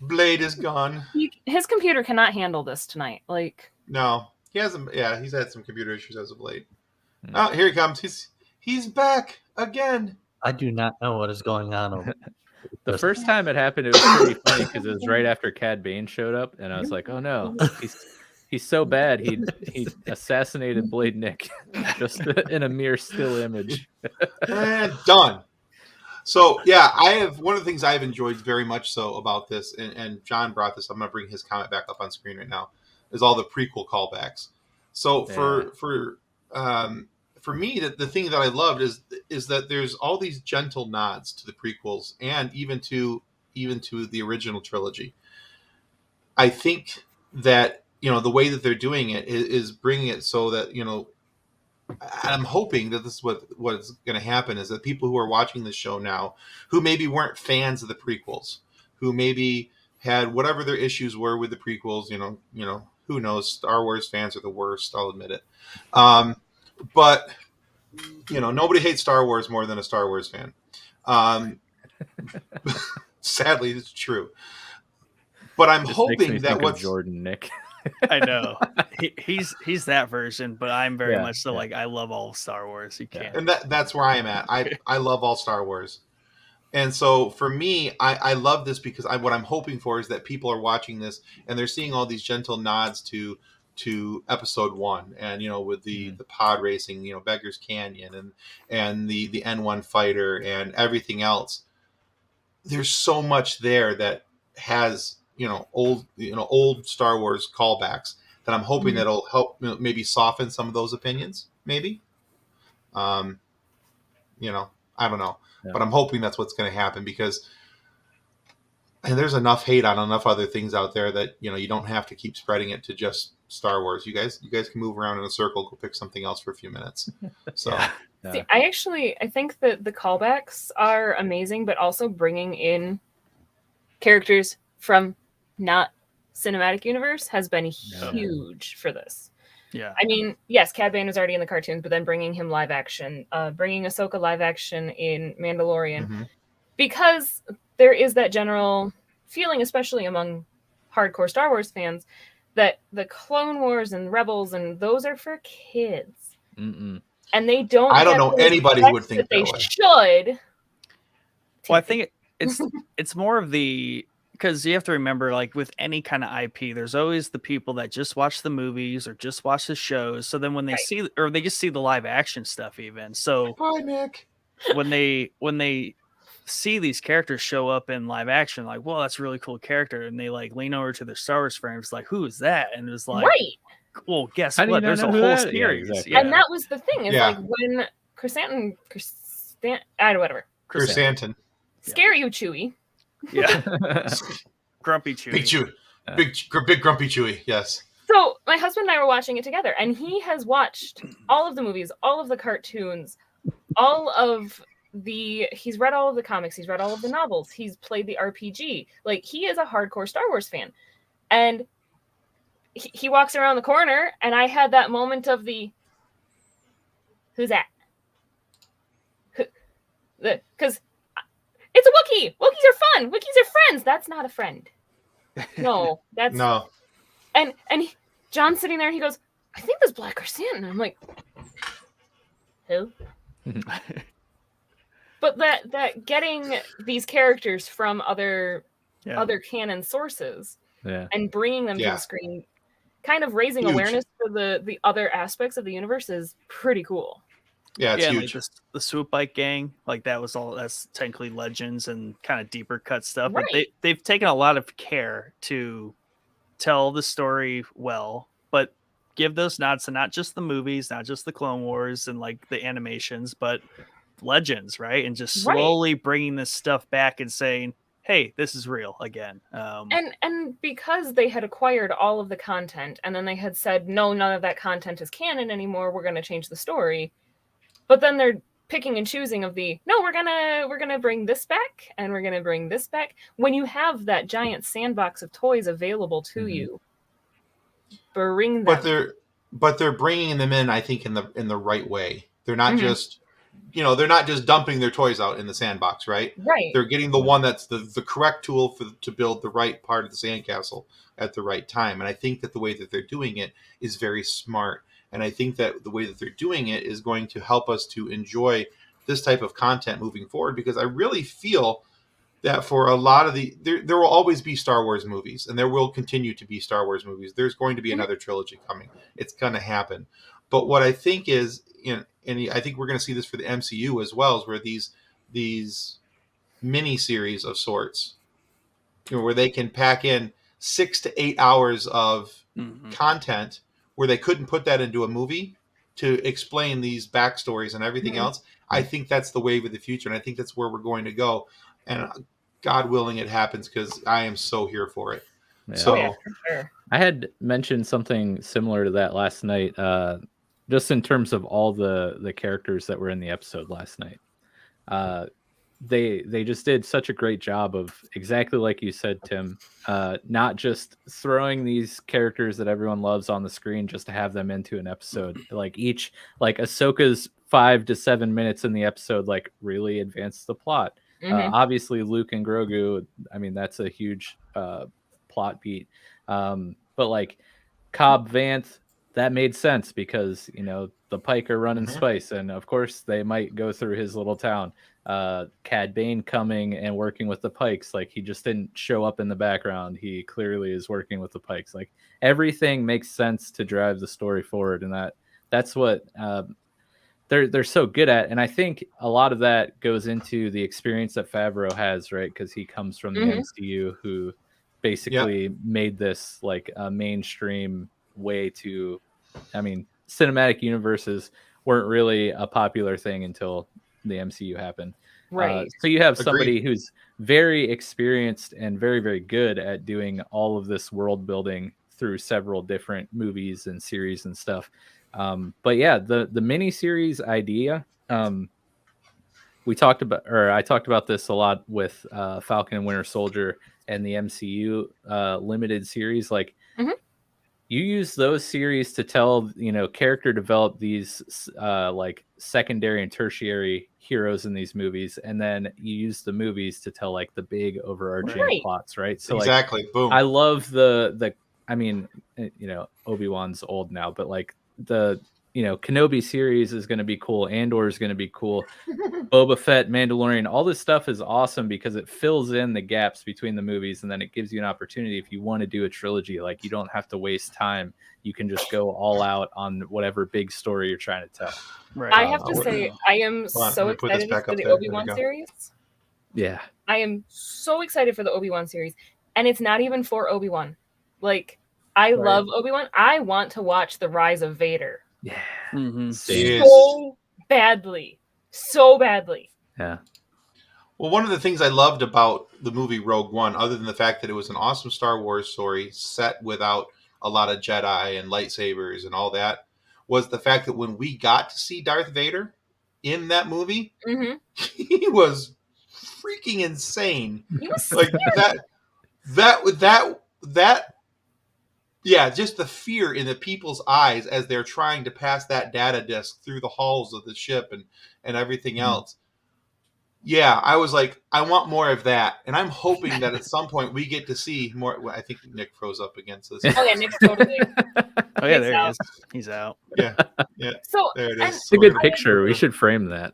Blade is gone. His computer cannot handle this tonight. Like, No, he hasn't. Yeah, he's had some computer issues as of late. Oh, here he comes. He's back again. I do not know what is going on over The first time it happened, it was pretty funny because it was right after Cad Bane showed up, and I was like, "Oh no, he's so bad. He assassinated Blade Nick just in a mere still image." And done. So yeah, I have one of the things I've enjoyed very much so about this, and John brought this. I'm going to bring his comment back up on screen right now. Is all the prequel callbacks. So for me, the thing that I loved is that there's all these gentle nods to the prequels and even to the original trilogy. I think that the way that they're doing it is bringing it so that I'm hoping that this is what is going to happen is that people who are watching this show now, who maybe weren't fans of the prequels, who maybe had whatever their issues were with the prequels, who knows? Star Wars fans are the worst. I'll admit it. But nobody hates Star Wars more than a Star Wars fan. Sadly, it's true. But I'm hoping that what's Jordan Nick. I know he's that version, but I'm very much so like I love all of Star Wars. You can't, and that's where I am at. I love all Star Wars, and so for me, I love this because what I'm hoping for is that people are watching this and they're seeing all these gentle nods to Episode 1, and with the pod racing, Beggar's Canyon, and the N1 fighter and everything else. There's so much there that has old Star Wars callbacks that I'm hoping that'll help maybe soften some of those opinions. Maybe, I don't know, but I'm hoping that's what's going to happen because. And there's enough hate on enough other things out there that you don't have to keep spreading it to just Star Wars. You guys can move around in a circle, go pick something else for a few minutes. So, See, I think that the callbacks are amazing, but also bringing in characters from not cinematic universe has been huge for this. Yeah, I mean, yes, Cad Bane was already in the cartoons, but then bringing him live action, bringing Ahsoka live action in Mandalorian, because there is that general feeling, especially among hardcore Star Wars fans, that the Clone Wars and Rebels and those are for kids, and they don't. I don't know anybody who would think that they way. should. Well, I think it's more of the because you have to remember, like with any kind of IP, there's always the people that just watch the movies or just watch the shows. So then when they see or they just see the live action stuff, even so, hi Nick. when they see these characters show up in live action, like, well, that's a really cool character, and they like lean over to their Star Wars friends, like, who is that? And it was like, well, guess what? There's a whole series, and that was the thing is like when Chrysanthemum, whatever, Chrysanthemum, scare you, Chewie, grumpy Chewie, big grumpy Chewie, yes. So my husband and I were watching it together, and he has watched all of the movies, all of the cartoons, he's read all of the comics, he's read all of the novels, he's played the RPG. Like, he is a hardcore Star Wars fan. And he walks around the corner, and I had that moment of who's that? Because it's a Wookiee. Wookiees are fun. Wookiees are friends. That's not a friend. No, that's... No. And John's sitting there, and he goes, I think that's Black Chrysanthemum. I'm like, who? But that getting these characters from other canon sources and bringing them to the screen, kind of raising awareness for the other aspects of the universe is pretty cool. Yeah, it's huge. Like the Swoop Bike Gang, like that's technically Legends and kind of deeper cut stuff. Right. But they've taken a lot of care to tell the story well, but give those nods to not just the movies, not just the Clone Wars and like the animations, but Legends, right? And just slowly bringing this stuff back and saying, hey, this is real again. And because they had acquired all of the content, and then they had said, no, none of that content is canon anymore, we're going to change the story. But then they're picking and choosing of the, no, we're gonna bring this back, and we're gonna bring this back. When you have that giant sandbox of toys available to you, bring them. But they're bringing them in, I think, in the right way. They're not Mhm. just, they're not just dumping their toys out in the sandbox, right? Right. They're getting the one that's the correct tool to build the right part of the sandcastle at the right time. And I think that the way that they're doing it is very smart. And I think that the way that they're doing it is going to help us to enjoy this type of content moving forward, because I really feel that for a lot of there will always be Star Wars movies, and there will continue to be Star Wars movies. There's going to be another trilogy coming. It's going to happen. But what I think is, and I think we're going to see this for the MCU as well, is where these mini series of sorts, where they can pack in 6 to 8 hours of content, where they couldn't put that into a movie to explain these backstories and everything else. I think that's the wave of the future, and I think that's where we're going to go. And God willing, it happens, because I am so here for it. Yeah. So For sure. I had mentioned something similar to that last night, just in terms of all the characters that were in the episode last night. They just did such a great job of, exactly like you said, Tim, not just throwing these characters that everyone loves on the screen just to have them into an episode. Like Ahsoka's 5 to 7 minutes in the episode, like, really advanced the plot. Obviously, Luke and Grogu, I mean, that's a huge plot beat. But like Cobb Vanth, that made sense because, the Pike are running spice, and of course they might go through his little town. Cad Bane coming and working with the Pikes, like, he just didn't show up in the background. He clearly is working with the Pikes. Like, everything makes sense to drive the story forward, and that's what they're so good at. And I think a lot of that goes into the experience that Favreau has, right? Because he comes from the MCU, who basically made this like a mainstream way to, I mean, cinematic universes weren't really a popular thing until the MCU happened. Right. So you have somebody who's very experienced and very, very good at doing all of this world building through several different movies and series and stuff. But yeah, the miniseries idea, I talked about this a lot with Falcon and Winter Soldier and the MCU limited series. Like, you use those series to tell, character develop these like secondary and tertiary heroes in these movies, and then you use the movies to tell like the big overarching plots, right? So exactly, like, boom. I love the I mean, Obi-Wan's old now, but like the Kenobi series is going to be cool. Andor is going to be cool. Boba Fett, Mandalorian, all this stuff is awesome because it fills in the gaps between the movies, and then it gives you an opportunity if you want to do a trilogy. Like, you don't have to waste time. You can just go all out on whatever big story you're trying to tell. Right. I have to say, I am so excited for the Obi-Wan series. Yeah. I am so excited for the Obi-Wan series. And it's not even for Obi-Wan. Like, I love Obi-Wan. I want to watch The Rise of Vader. Yeah. So badly. So badly. Yeah. Well, one of the things I loved about the movie Rogue One, other than the fact that it was an awesome Star Wars story set without a lot of Jedi and lightsabers and all that, was the fact that when we got to see Darth Vader in that movie, he was freaking insane. He was like that. Yeah, just the fear in the people's eyes as they're trying to pass that data disk through the halls of the ship and everything else. Yeah, I was like, I want more of that. And I'm hoping that at some point we get to see more. Well, I think Nick froze up against this. Oh, yeah, Nick's totally. Oh, yeah, there he is. He's out. Yeah. So, there it is. It's a good picture. We should frame that.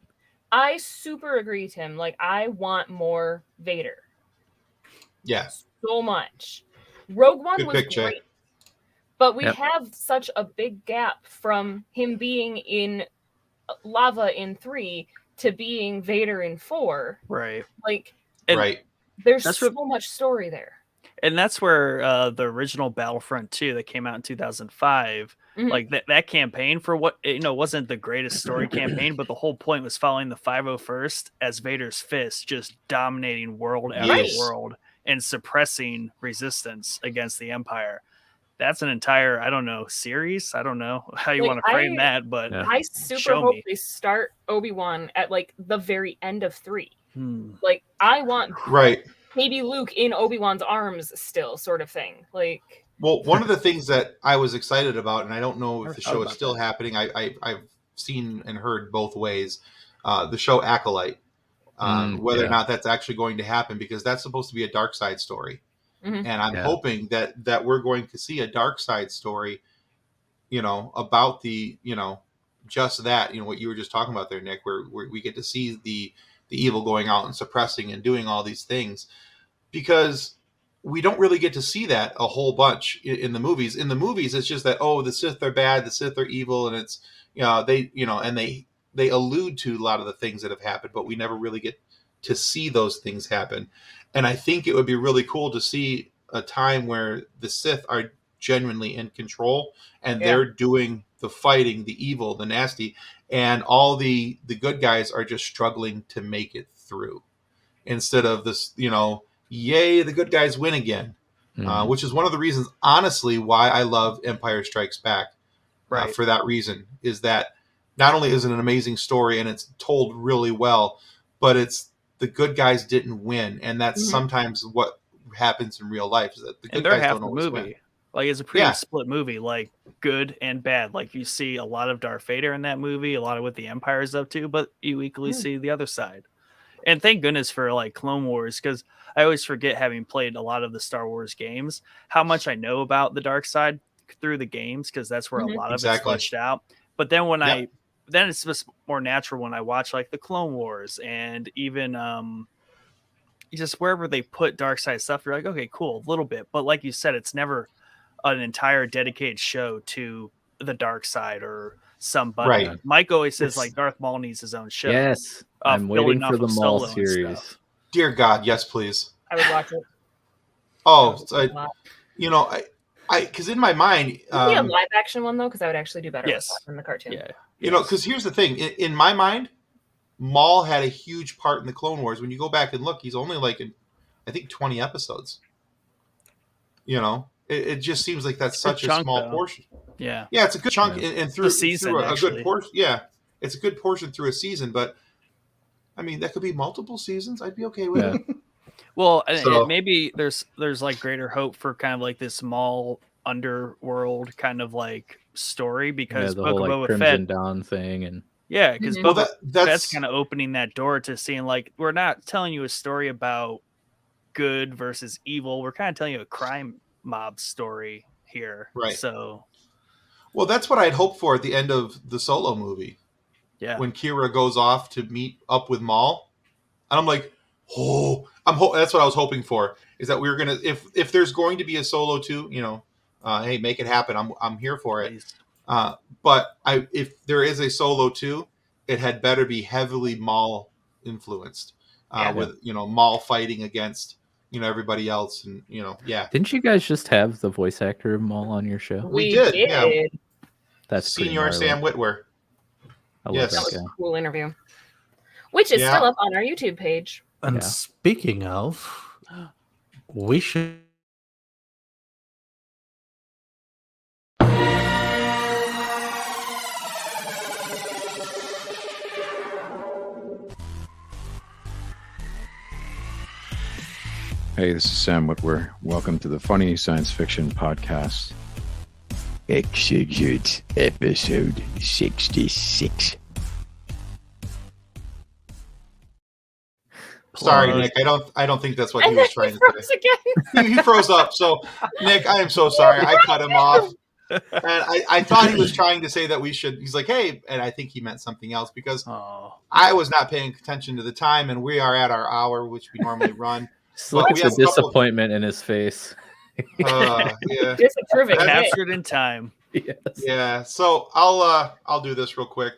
I super agree, Tim. Like, I want more Vader. Yes. So much. Rogue One was picture. Great. But we have such a big gap from him being in Lava in 3 to being Vader in 4. Right. Like, there's so much story there. And that's where the original Battlefront 2 that came out in 2005, Mhm. Like that campaign for what wasn't the greatest story campaign, but the whole point was following the 501st as Vader's fist, just dominating world after Yes. world and suppressing resistance against the Empire. That's an entire, I don't know, series. I don't know how you Like, want to frame that, but Yeah. I super Show hope me. they start Obi-Wan at like the very end of 3. Hmm. Like, I want Right. maybe Luke in Obi-Wan's arms still, sort of thing. Like, Well, one of the things that I was excited about, and I don't know Never if the thought show is about still that. happening. I've seen and heard both ways. The show Acolyte, whether or Yeah. not that's actually going to happen, because that's supposed to be a dark side story, Mhm. and I'm Yeah. hoping that we're going to see a dark side story, about the just that, what you were just talking about there, Nick, where we get to see the evil going out and suppressing and doing all these things, because we don't really get to see that a whole bunch in the movies. In the movies, it's just that, oh, the Sith are bad, the Sith are evil, and it's they allude to a lot of the things that have happened, but we never really get to see those things happen. And I think it would be really cool to see a time where the Sith are genuinely in control and they're doing the fighting, the evil, the nasty, and all the good guys are just struggling to make it through, instead of this, yay, the good guys win again. Which is one of the reasons, honestly, why I love Empire Strikes Back. Right. For that reason, is that not only is it an amazing story and it's told really well, but it's the good guys didn't win, and that's Mhm. sometimes what happens in real life, is that the good And they're guys half don't the always movie. win. Like, it's a pretty Yeah. split movie, like good and bad. Like, you see a lot of Darth Vader in that movie, a lot of what the Empire is up to, but you equally see the other side. And thank goodness for like Clone Wars, because I always forget, having played a lot of the Star Wars games, how much I know about the dark side through the games, because that's where Mhm. a lot of it's Exactly. fleshed out. But then when Yep. then it's just more natural when I watch like the Clone Wars and even just wherever they put dark side stuff, you're like, okay, cool, a little bit. But like you said, it's never an entire dedicated show to the dark side or somebody. Right. Mike always says It's- like Darth Maul needs his own show. Yes. I'm waiting building for off the of Maul Solo and series. stuff. Dear God, yes, please. I would watch it. Oh, I would watch because in my mind, it. It'd be a live action one, though, because I would actually do better with Yes. that than the cartoon. Yeah. because here's the thing. In my mind, Maul had a huge part in the Clone Wars. When you go back and look, he's only like in, I think, 20 episodes. It just seems like that's It's a good such a chunk, small though. portion. Yeah. Yeah, it's a good chunk, Yeah. and through season, through a actually. good portion. Yeah, it's a good portion through a season, but I mean that could be multiple seasons. I'd be okay with Yeah. it. Well, So- maybe there's like greater hope for kind of like this Maul underworld kind of like story, because The Book whole of like Boba Crimson Fett. Dawn thing, and Yeah, because Mhm. Well, Boba that's Fett's kind of opening that door to seeing like, we're not telling you a story about good versus evil. We're kind of telling you a crime mob story here. Right. So well, that's what I'd hoped for at the end of the Solo movie. yeah. When Kira goes off to meet up with Maul, and I'm like, that's what I was hoping for, is that we were gonna, if there's going to be a Solo 2, hey, make it happen. I'm here for it. Please. But if there is a Solo 2, it had better be heavily Maul influenced, Yeah. with Maul fighting against everybody else, and didn't you guys just have the voice actor of Maul on your show? We did, yeah. That's pretty Senior gnarly. Sam Witwer. I love Yes. That that was guy. a cool interview, which is Yeah. still up on our YouTube page. And Yeah. speaking of, we should. Hey, this is Sam Whitwer. Welcome to the Funny Science Fiction Podcast. Execute episode 66. Sorry, Plug. Nick. I don't think that's what And he then was trying he to froze say. again. He froze up. So, Nick, I am so sorry. I cut him off. And I thought he was trying to say that we should. He's like, hey, and I think he meant something else, because Oh, I was not paying attention to the time, and we are at our hour, which we normally run. Just look Well, at we the have a couple- disappointment in his face. Yeah, Disapproving it. captured in time. Yes. yeah. So I'll do this real quick.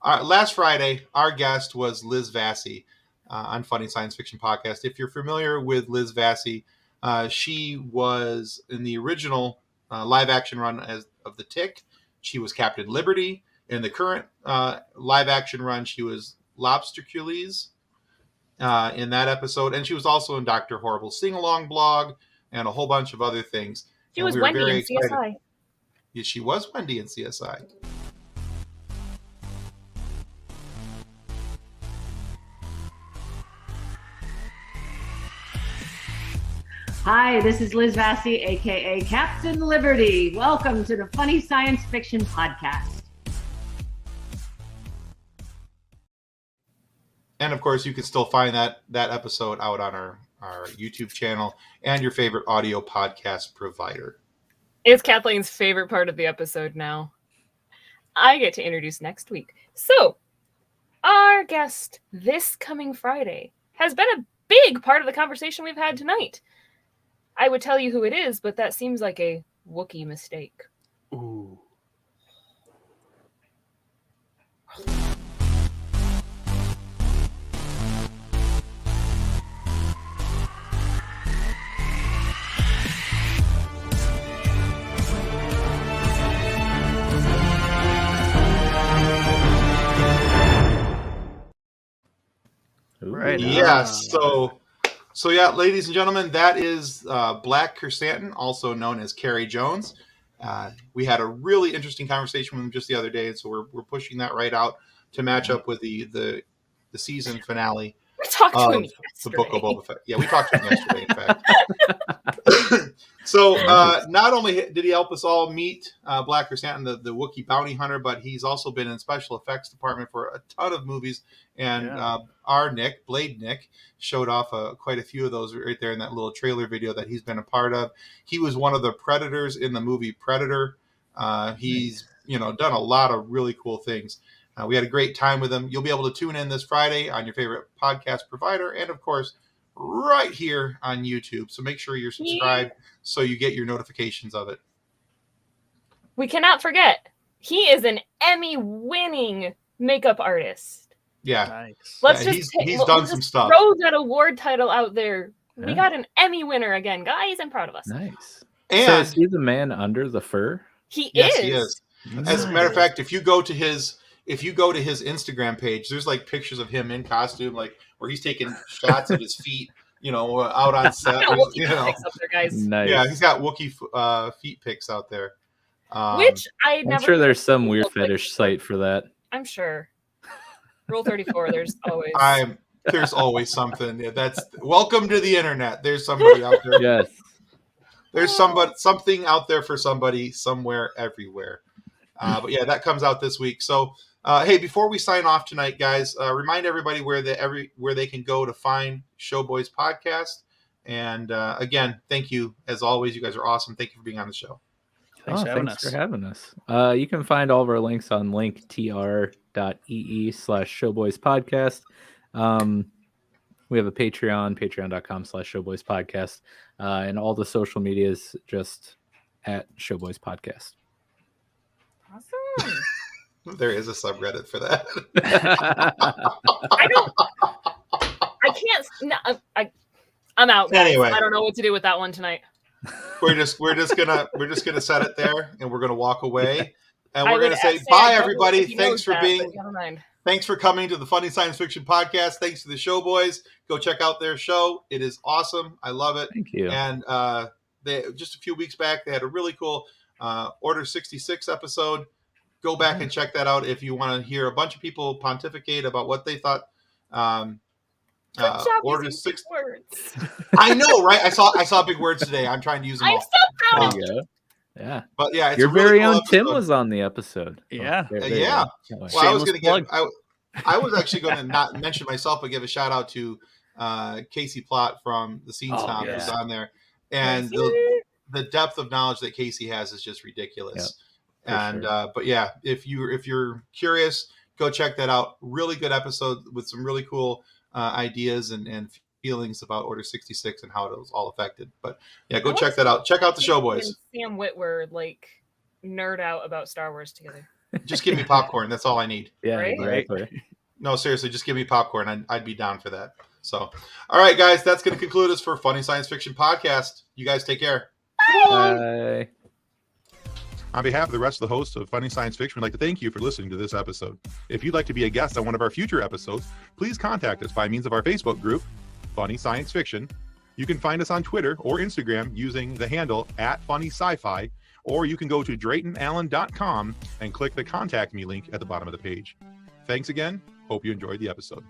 Last Friday, our guest was Liz Vassy on Funny Science Fiction Podcast. If you're familiar with Liz Vassy, she was in the original live action run of The Tick. She was Captain Liberty. In the current live action run, she was Lobstercules in that episode. And she was also in Dr. Horrible's Sing-Along blog and a whole bunch of other things. She And was we were Wendy very in excited. CSI. Yeah, she was Wendy in CSI. Hi, this is Liz Vassy, aka Captain Liberty. Welcome to the Funny Science Fiction Podcast. And of course, you can still find that episode out on our YouTube channel and your favorite audio podcast provider. It's Kathleen's favorite part of the episode now. I get to introduce next week. So, our guest this coming Friday has been a big part of the conversation we've had tonight. I would tell you who it is, but that seems like a Wookiee mistake. Ooh. Right. Yes. So yeah, ladies and gentlemen, that is Black Chrysanthemum, also known as Carrie Jones. We had a really interesting conversation with him just the other day, and so we're pushing that right out to match up with the season finale We talked to him of the Book of yesterday. Boba Fett. Yeah, we talked to him yesterday, in fact. So not only did he help us all meet Black Chrysanthemum, the Wookiee bounty hunter, but he's also been in special effects department for a ton of movies. And our Nick, Blade Nick, showed off quite a few of those right there in that little trailer video that he's been a part of. He was one of the Predators in the movie Predator. He's done a lot of really cool things. We had a great time with him. You'll be able to tune in this Friday on your favorite podcast provider, and of course, right here on YouTube. So make sure you're subscribed so you get your notifications of it. We cannot forget, he is an Emmy-winning makeup artist. Yeah, Nice. Let's Yeah, just he's done some stuff. Throw that award title out there. We Yeah. got an Emmy winner again, guys. I'm proud of us. Nice. And So is he the man under the fur? He yes, is. he is. As a matter of fact, if you go to his Instagram page, there's like pictures of him in costume, like where he's taking shots of his feet, out on set. Got Wookiee You know. pics up there, guys. Nice. Yeah, he's got Wookiee feet pics out there. Which I I'm never. sure there's some weird looked like- fetish site for that. I'm sure. Rule 34. There's always. There's always something. Yeah, that's welcome to the internet. There's somebody out there. Yes. There's something out there for somebody somewhere, everywhere. But yeah, that comes out this week. So hey, before we sign off tonight, guys, remind everybody where they can go to find Showboys podcast. And again, thank you as always. You guys are awesome. Thank you for being on the show. Thanks for having us. For having us. You can find all of our links on linktr.ee/showboyspodcast. We have a Patreon, patreon.com/showboyspodcast. And all the social medias just at Showboys Podcast. Awesome. There is a subreddit for that. I can't. No, I'm out. Guys. Anyway. I don't know what to do with that one tonight. We're just gonna set it there, and we're gonna walk away, and I we're would gonna say say bye, I don't know everybody. if he Thanks knows for that, being. but never mind. Thanks for coming to the Funny Science Fiction Podcast. Thanks to the Showboys. Go check out their show. It is awesome. I love it. Thank you. And they just a few weeks back, they had a really cool Order 66 episode. Go back and check that out if you want to hear a bunch of people pontificate about what they thought. Good job Order using 6. big words. I know, right? I saw big words today. I'm trying to use them I'm all. so proud There of you go. Yeah. But yeah, it's Your a really very cool own Tim episode. was on the episode. Yeah. There you Yeah. go. Well, I was Shameless going to plug. I was actually going to not mention myself, but give a shout out to Casey Plott from the Scene Oh, Stomp yeah. who's on there, and the depth of knowledge that Casey has is just ridiculous. Yep, And sure. but yeah, if you're curious, go check that out. Really good episode with some really cool ideas and feelings about Order 66 and how it was all affected. But yeah, go I check that out. Check out the Casey Showboys. and Sam Witwer nerd out about Star Wars together. Just give me popcorn. That's all I need. Yeah, Right? exactly. No, seriously, just give me popcorn. I'd be down for that. So, all right, guys, that's going to conclude us for Funny Science Fiction Podcast. You guys take care. Bye. On behalf of the rest of the hosts of Funny Science Fiction, we'd like to thank you for listening to this episode. If you'd like to be a guest on one of our future episodes, please contact us by means of our Facebook group, Funny Science Fiction. You can find us on Twitter or Instagram using the handle @FunnySci-Fi, or you can go to DraytonAllen.com and click the Contact Me link at the bottom of the page. Thanks again. Hope you enjoyed the episode.